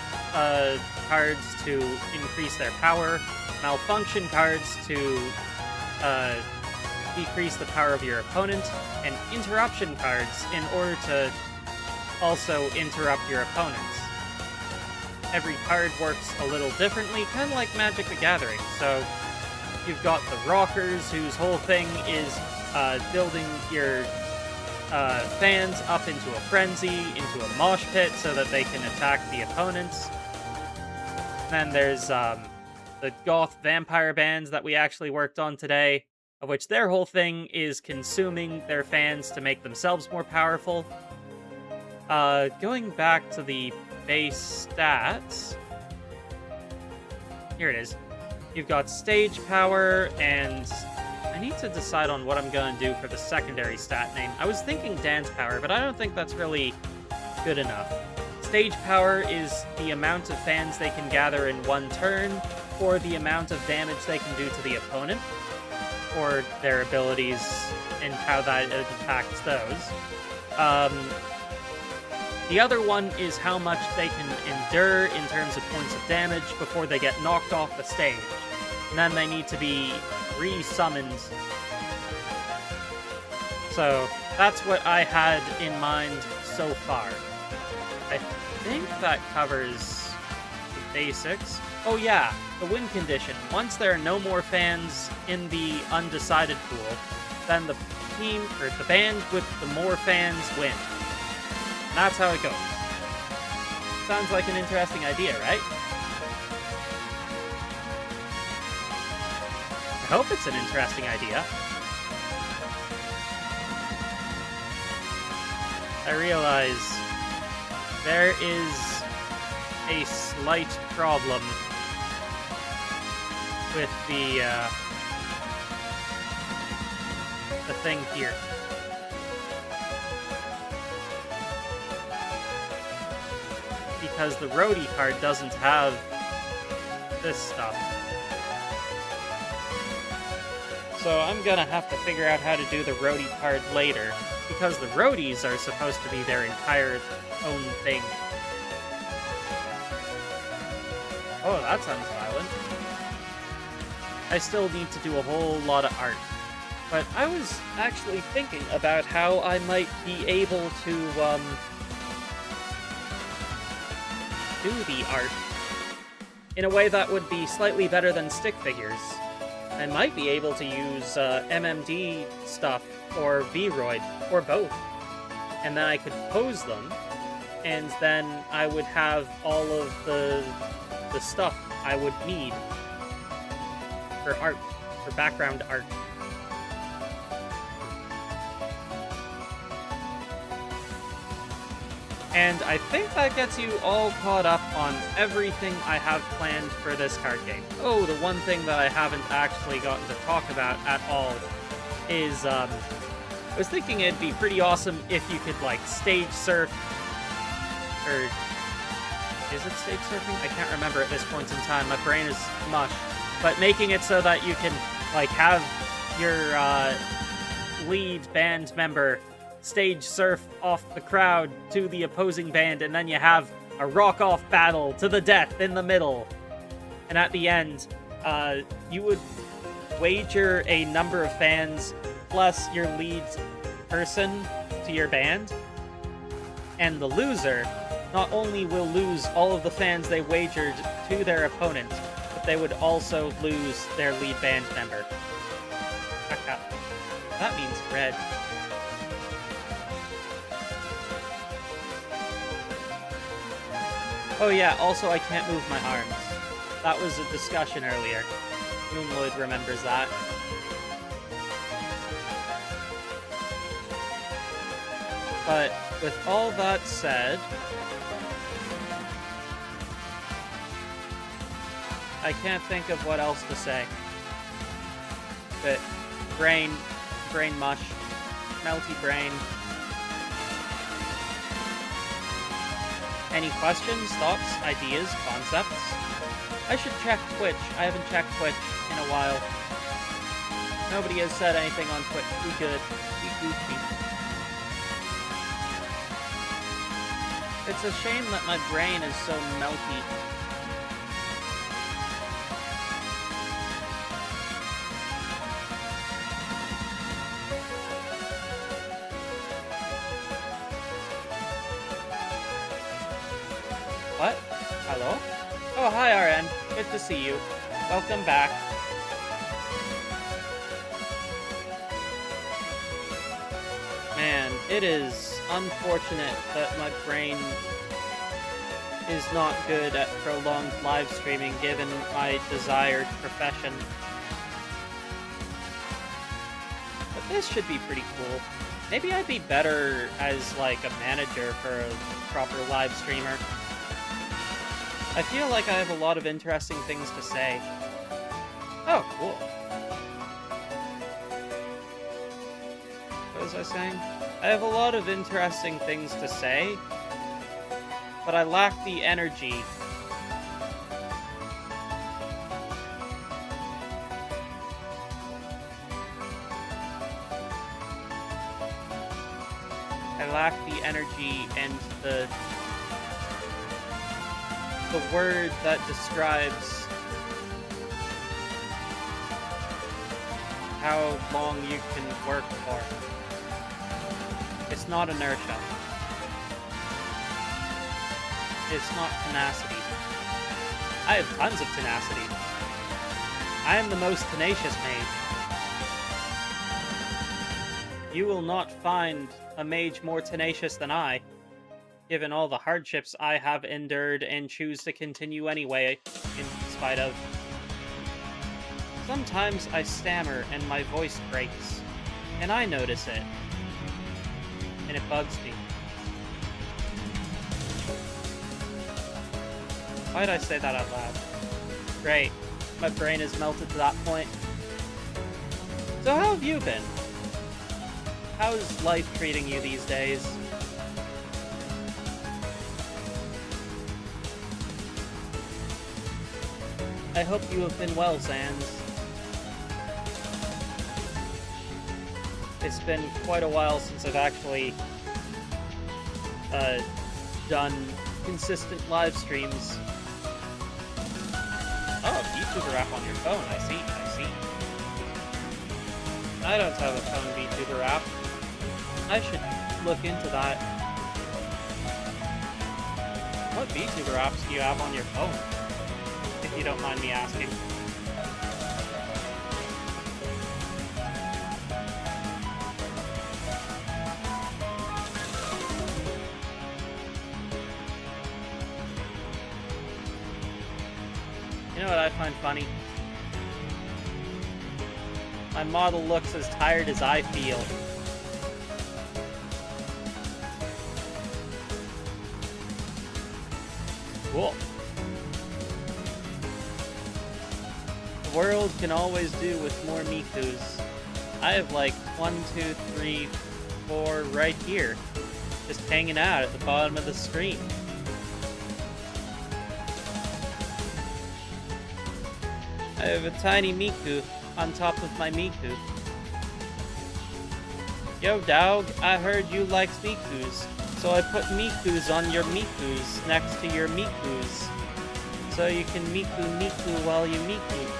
cards to increase their power, malfunction cards to decrease the power of your opponent, and interruption cards in order to also interrupt your opponents. Every card works a little differently, kind of like Magic the Gathering. So you've got the Rockers, whose whole thing is building your fans up into a frenzy, into a mosh pit, so that they can attack the opponents. Then there's the Goth Vampire bands that we actually worked on today, of which their whole thing is consuming their fans to make themselves more powerful. Going back to the base stats... Here it is. You've got stage power, and I need to decide on what I'm going to do for the secondary stat name. I was thinking dance power, but I don't think that's really good enough. Stage power is the amount of fans they can gather in one turn, or the amount of damage they can do to the opponent, or their abilities and how that impacts those. The other one is how much they can endure in terms of points of damage before they get knocked off the stage. And then they need to be re-summoned. So, that's what I had in mind so far. I think that covers the basics. Oh yeah, the win condition. Once there are no more fans in the undecided pool, then the team, or the band with the more fans win. And that's how it goes. Sounds like an interesting idea, right? I hope it's an interesting idea. I realize there is a slight problem with the thing here. Because the roadie card doesn't have this stuff. So I'm gonna have to figure out how to do the roadie card later, because the roadies are supposed to be their entire own thing. Oh, that sounds violent. I still need to do a whole lot of art. But I was actually thinking about how I might be able to, do the art in a way that would be slightly better than stick figures. I might be able to use MMD stuff or V-Roid, or both. And then I could pose them, and then I would have all of the stuff I would need for art, for background art. And I think that gets you all caught up on everything I have planned for this card game. Oh, the one thing that I haven't actually gotten to talk about at all is, I was thinking it'd be pretty awesome if you could, like, stage surf, or Is it stage surfing? I can't remember at this point in time. My brain is mush. But making it so that you can, like, have your lead band member stage surf off the crowd to the opposing band, and then you have a rock-off battle to the death in the middle. And at the end, you would wager a number of fans plus your lead person to your band. And the loser not only will lose all of the fans they wagered to their opponent, but they would also lose their lead band member. That means red. Oh yeah, also I can't move my arms. That was a discussion earlier. Moonloid remembers that. But with all that said, I can't think of what else to say. But brain mush, melty brain. Any questions, thoughts, ideas, concepts? I should check Twitch. I haven't checked Twitch in a while. Nobody has said anything on Twitch. We good. We Gucci. It's a shame that my brain is so melty. What? Hello? Oh, hi, RN. Good to see you. Welcome back. Man, it is unfortunate that my brain is not good at prolonged live streaming given my desired profession. But this should be pretty cool. Maybe I'd be better as, like, a manager for a proper live streamer. I feel like I have a lot of interesting things to say. Oh, cool. What was I saying? I have a lot of interesting things to say, but I lack the energy. I lack the energy and the word that describes how long you can work for. It's not inertia. It's not tenacity. I have tons of tenacity. I am the most tenacious mage. You will not find a mage more tenacious than I, given all the hardships I have endured and choose to continue anyway, in spite of. Sometimes I stammer and my voice breaks, and I notice it, and it bugs me. Why'd I say that out loud? Great, my brain is melted to that point. So how have you been? How's life treating you these days? I hope you have been well, Sans. It's been quite a while since I've actually done consistent live streams. Oh, VTuber app on your phone. I see. I don't have a phone VTuber app. I should look into that. What VTuber apps do you have on your phone? If you don't mind me asking. You know what I find funny? My model looks as tired as I feel. Cool. The world can always do with more Mikus. I have like 1, 2, 3, 4 right here. Just hanging out at the bottom of the screen. I have a tiny Miku on top of my Miku. Yo, dog, I heard you like Mikus, so I put Mikus on your Mikus next to your Mikus. So you can Miku while you Miku.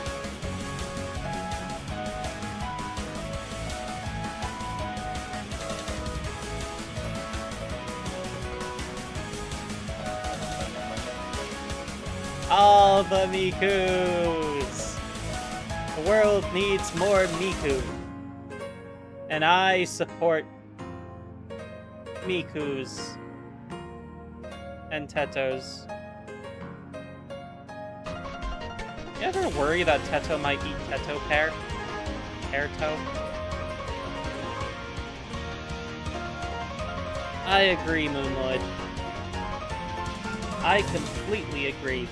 All the Mikus! The world needs more Miku. And I support Mikus and Tetos. You ever worry that Teto might eat Teto pear? Pear-toe? I agree, Moonlord. I completely agree.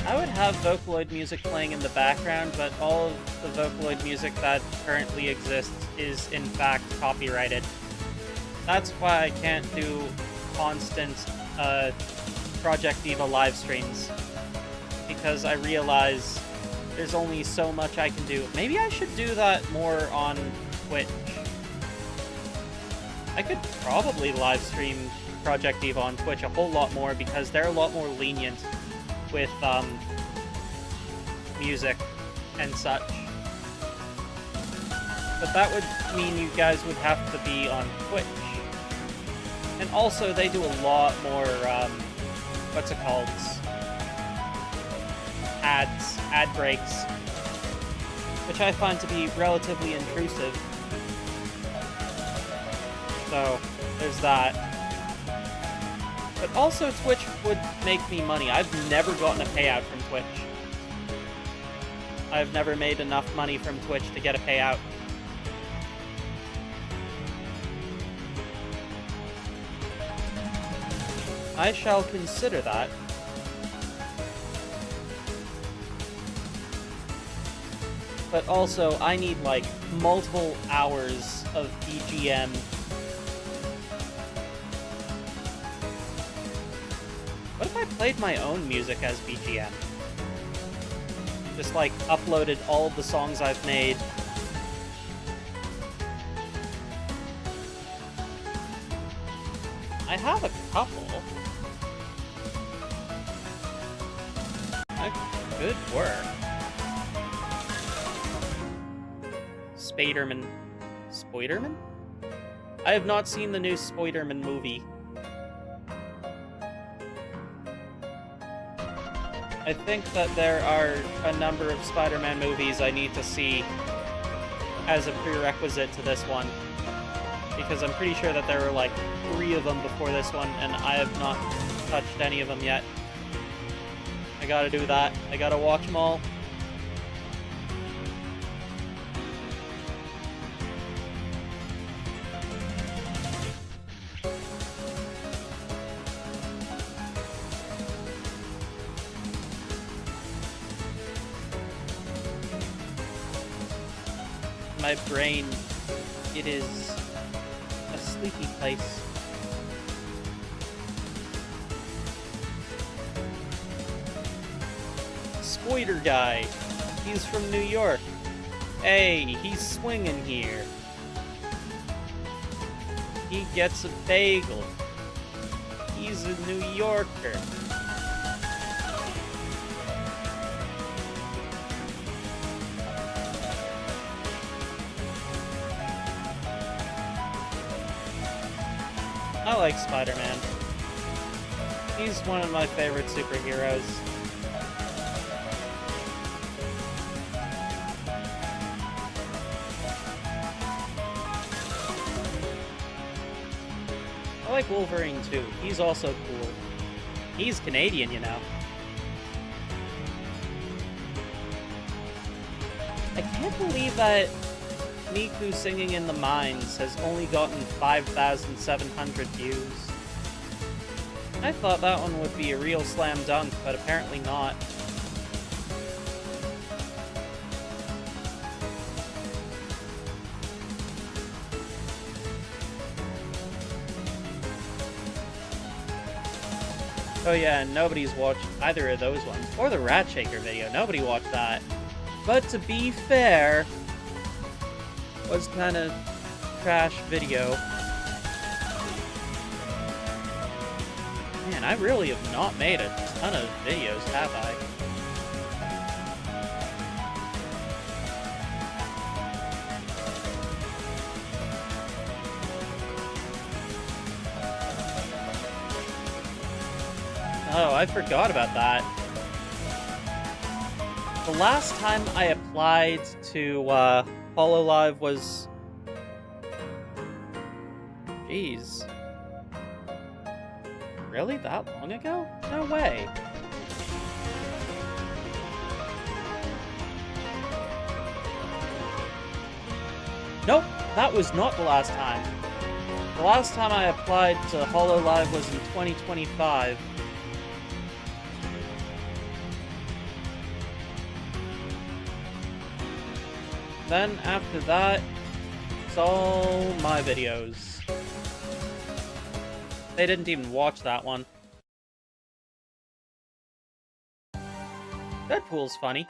I would have Vocaloid music playing in the background, but all of the Vocaloid music that currently exists is in fact copyrighted. That's why I can't do constant Project Diva live streams, because I realize there's only so much I can do. Maybe I should do that more on Twitch. I could probably live stream Project Diva on Twitch a whole lot more, because they're a lot more lenient with music and such. But that would mean you guys would have to be on Twitch. And also, they do a lot more, what's it called? Ad breaks, which I find to be relatively intrusive. So, there's that. But also, Twitch would make me money. I've never gotten a payout from Twitch. I've never made enough money from Twitch to get a payout. I shall consider that. But also, I need, like, multiple hours of BGM. What if I played my own music as BGM? Just, like, uploaded all of the songs I've made. I have a couple. That could work. Spider-Man. Spider-Man? I have not seen the new Spider-Man movie. I think that there are a number of Spider-Man movies I need to see as a prerequisite to this one. Because I'm pretty sure that there were like 3 of them before this one, and I have not touched any of them yet. I gotta do that. I gotta watch them all. My brain, it is a sleepy place. Spoiler guy, he's from New York. Hey, he's swinging here. He gets a bagel. He's a New Yorker. I like Spider-Man. He's one of my favorite superheroes. I like Wolverine too. He's also cool. He's Canadian, you know. I can't believe that Miku Singing in the Mines has only gotten 5,700 views. I thought that one would be a real slam dunk, but apparently not. Oh yeah, and nobody's watched either of those ones. Or the Rat Shaker video. Nobody watched that. But to be fair, was kind of trash video. Man, I really have not made a ton of videos, have I? Oh, I forgot about that. The last time I applied to HoloLive was... Jeez. Really? That long ago? No way. Nope, that was not the last time. The last time I applied to HoloLive was in 2025. Then, after that, it's all my videos. They didn't even watch that one. Deadpool's funny.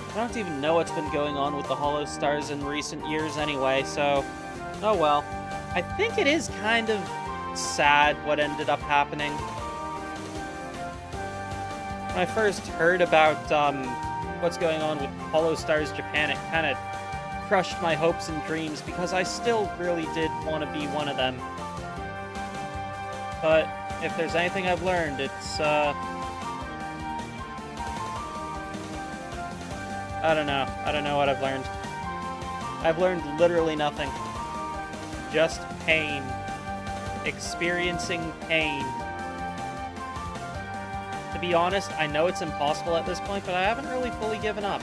I don't even know what's been going on with the Hollow Stars in recent years anyway, so... Oh well. I think it is kind of sad what ended up happening. When I first heard about what's going on with Hollow Stars Japan, it kind of crushed my hopes and dreams because I still really did want to be one of them. But if there's anything I've learned, it's I don't know. I don't know what I've learned. I've learned literally nothing. Just pain. Experiencing pain. To be honest, I know it's impossible at this point, but I haven't really fully given up.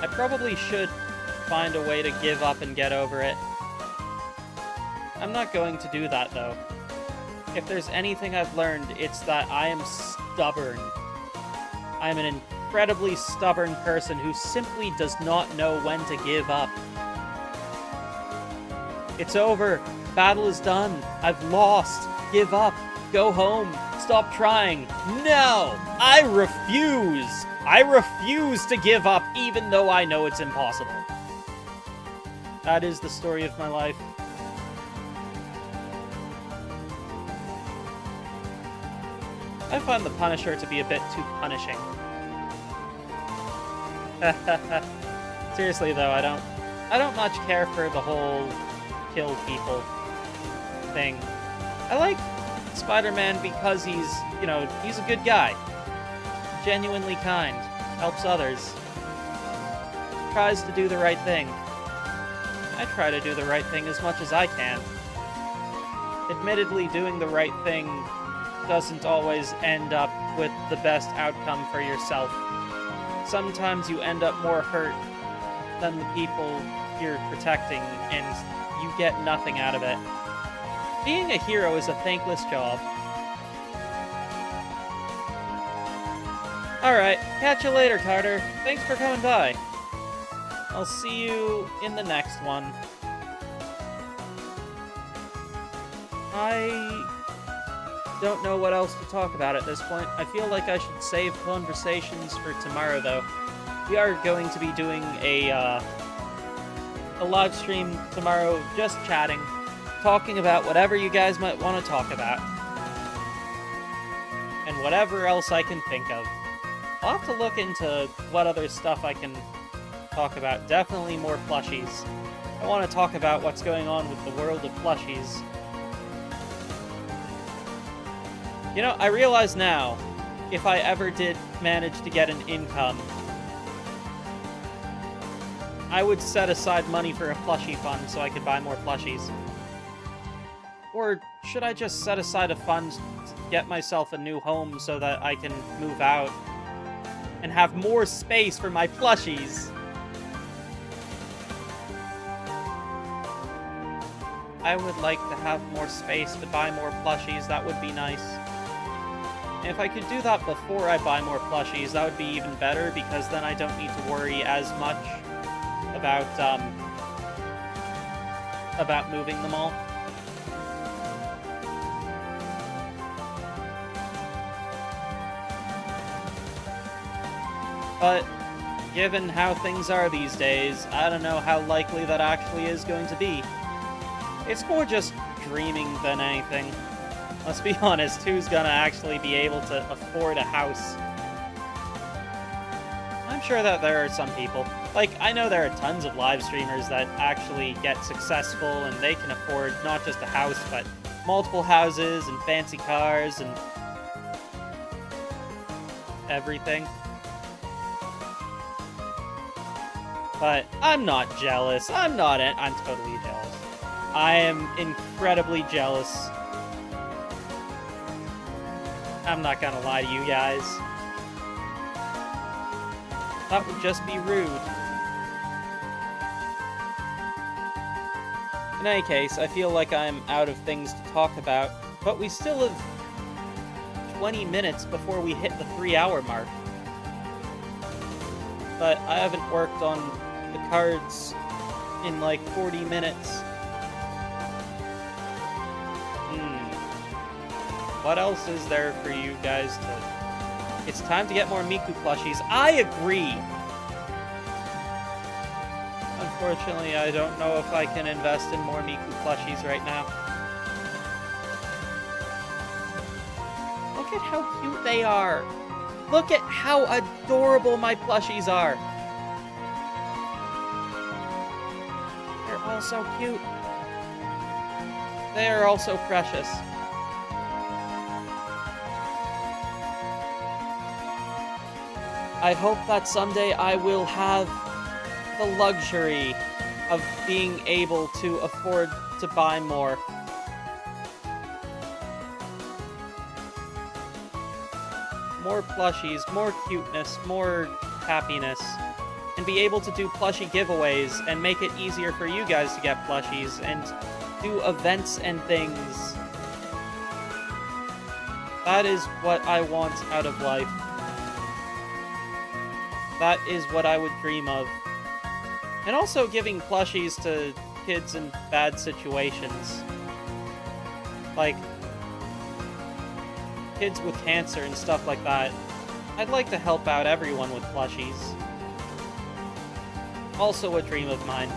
I probably should find a way to give up and get over it. I'm not going to do that, though. If there's anything I've learned, it's that I am stubborn. I'm an incredibly stubborn person who simply does not know when to give up. It's over. Battle is done. I've lost. Give up. Go home. Stop trying. No! I refuse! I refuse to give up, even though I know it's impossible. That is the story of my life. I find the Punisher to be a bit too punishing. Seriously though, I don't much care for the whole kill people thing. I like Spider-Man because he's a good guy. Genuinely kind. Helps others. Tries to do the right thing. I try to do the right thing as much as I can. Admittedly, doing the right thing doesn't always end up with the best outcome for yourself. Sometimes you end up more hurt than the people you're protecting, and you get nothing out of it. Being a hero is a thankless job. Alright, catch you later, Carter. Thanks for coming by. I'll see you in the next one. I don't know what else to talk about at this point. I feel like I should save conversations for tomorrow, though. We are going to be doing a live stream tomorrow, just chatting, talking about whatever you guys might want to talk about. And whatever else I can think of. I'll have to look into what other stuff I can talk about. Definitely more plushies. I want to talk about what's going on with the world of plushies. You know, I realize now, if I ever did manage to get an income, I would set aside money for a plushie fund so I could buy more plushies. Or should I just set aside a fund to get myself a new home so that I can move out and have more space for my plushies? I would like to have more space to buy more plushies. That would be nice. If I could do that before I buy more plushies, that would be even better, because then I don't need to worry as much about moving them all. But given how things are these days, I don't know how likely that actually is going to be. It's more just dreaming than anything. Let's be honest, who's gonna actually be able to afford a house? I'm sure that there are some people. Like, I know there are tons of live streamers that actually get successful and they can afford not just a house, but multiple houses and fancy cars and everything. But I'm not jealous. I'm totally jealous. I am incredibly jealous. I'm not gonna lie to you guys. That would just be rude. In any case, I feel like I'm out of things to talk about, but we still have 20 minutes before we hit the 3-hour mark. But I haven't worked on the cards in like 40 minutes. What else is there for you guys to... It's time to get more Miku plushies. I agree! Unfortunately, I don't know if I can invest in more Miku plushies right now. Look at how cute they are! Look at how adorable my plushies are! They're all so cute. They are all so precious. I hope that someday I will have the luxury of being able to afford to buy more. More plushies, more cuteness, more happiness, and be able to do plushie giveaways and make it easier for you guys to get plushies and do events and things. That is what I want out of life. That is what I would dream of. And also giving plushies to kids in bad situations. Like, kids with cancer and stuff like that. I'd like to help out everyone with plushies. Also a dream of mine.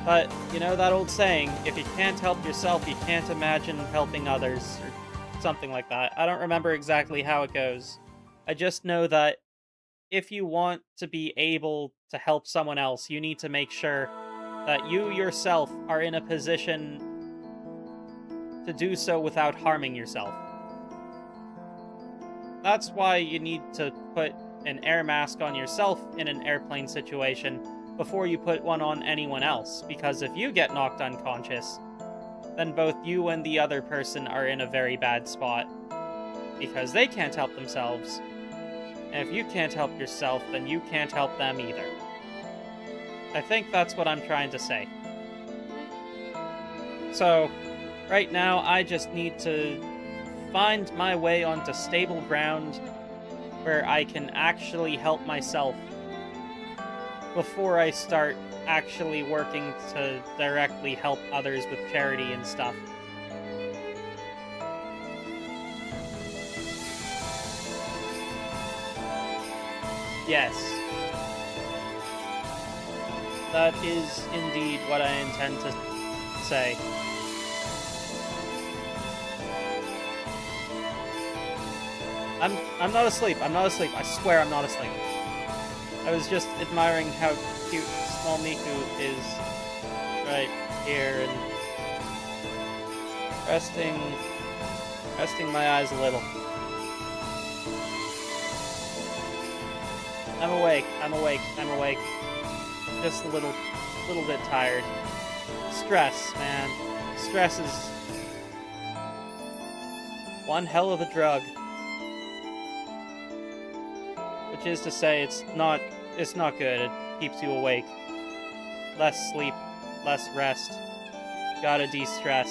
But, you know that old saying, if you can't help yourself, you can't imagine helping others, or something like that. I don't remember exactly how it goes. I just know that if you want to be able to help someone else, you need to make sure that you yourself are in a position to do so without harming yourself. That's why you need to put an air mask on yourself in an airplane situation before you put one on anyone else, because if you get knocked unconscious, then both you and the other person are in a very bad spot, because they can't help themselves. And if you can't help yourself, then you can't help them either. I think that's what I'm trying to say. So, right now, I just need to find my way onto stable ground where I can actually help myself before I start actually working to directly help others with charity and stuff. Yes. That is indeed what I intend to say. I'm not asleep. I'm not asleep. I swear I'm not asleep. I was just admiring how cute small Miku is right here and resting my eyes a little. I'm awake. I'm awake. I'm awake. Just a little bit tired. Stress, man. Stress is one hell of a drug. Which is to say, it's not good. It keeps you awake. Less sleep, less rest. Gotta de-stress.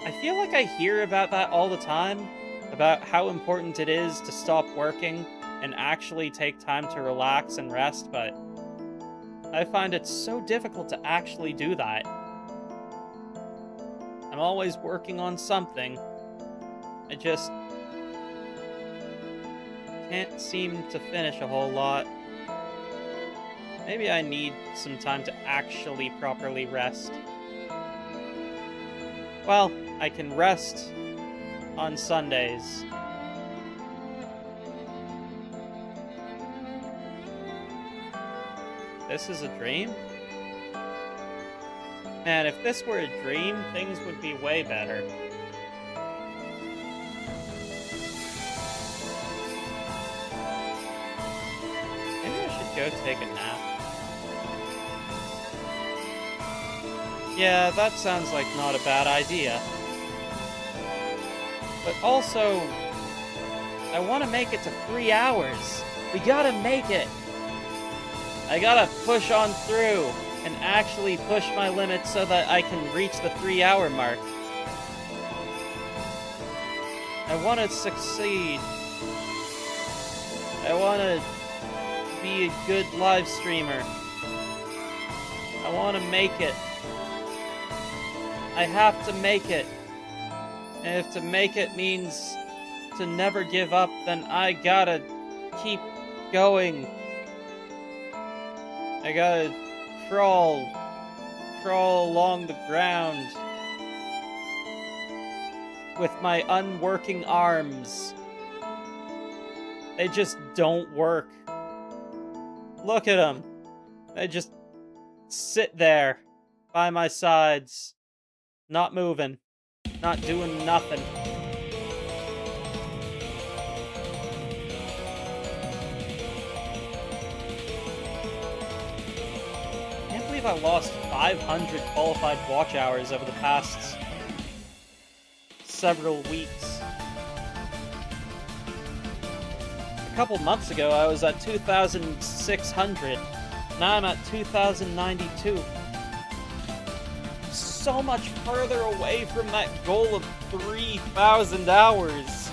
I feel like I hear about that all the time, about how important it is to stop working and actually take time to relax and rest, but I find it so difficult to actually do that. I'm always working on something. I just can't seem to finish a whole lot. Maybe I need some time to actually properly rest. Well, I can rest on Sundays. This is a dream? Man, if this were a dream, things would be way better. Maybe I should go take a nap. Yeah, that sounds like not a bad idea. But also, I want to make it to 3 hours. We gotta make it. I gotta push on through and actually push my limits so that I can reach the 3-hour mark. I want to succeed. I want to be a good live streamer. I want to make it. I have to make it. And if to make it means to never give up, then I gotta keep going. I gotta crawl along the ground with my unworking arms. They just don't work. Look at them. They just sit there by my sides, not moving, not doing nothing. I lost 500 qualified watch hours over the past several weeks. A couple months ago, I was at 2,600. Now I'm at 2,092. So much further away from that goal of 3,000 hours.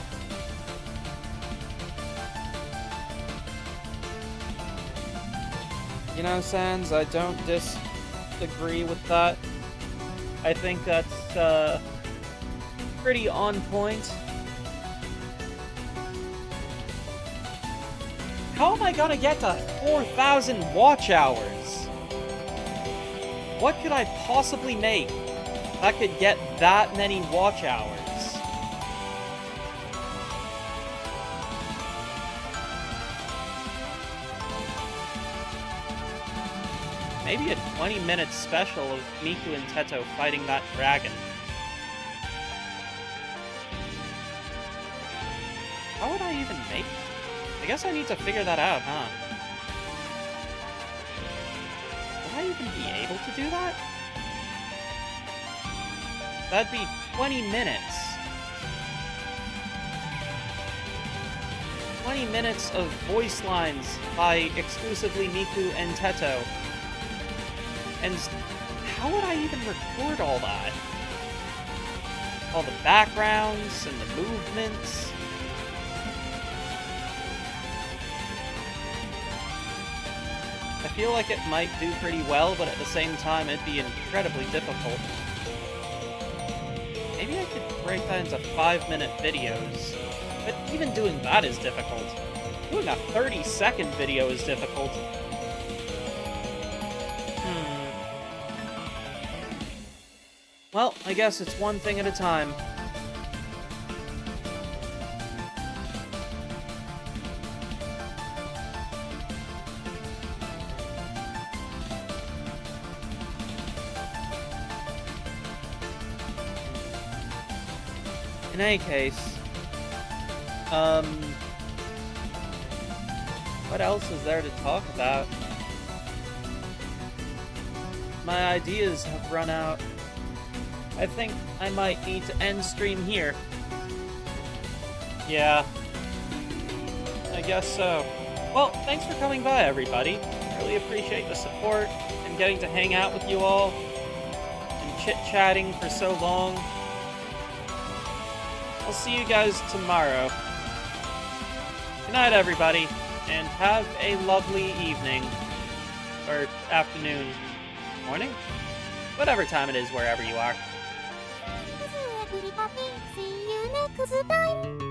You know, Sans, I don't disagree with that. I think that's pretty on point. How am I gonna get to 4,000 watch hours? What could I possibly make that could get that many watch hours? Maybe a 20-minute special of Miku and Teto fighting that dragon. How would I even make that? I guess I need to figure that out, huh? Would I even be able to do that? That'd be 20 minutes. 20 minutes of voice lines by exclusively Miku and Teto. And how would I even record all that? All the backgrounds and the movements. I feel like it might do pretty well, but at the same time it'd be incredibly difficult. Maybe I could break that into 5-minute videos. But even doing that is difficult. Doing a 30-second video is difficult. Well, I guess it's one thing at a time. In any case, what else is there to talk about? My ideas have run out. I think I might need to end stream here. Yeah. I guess so. Well, thanks for coming by, everybody. Really appreciate the support and getting to hang out with you all and chit-chatting for so long. I'll see you guys tomorrow. Good night, everybody, and have a lovely evening. Or afternoon. Morning? Whatever time it is wherever you are. Everybody, see you next time.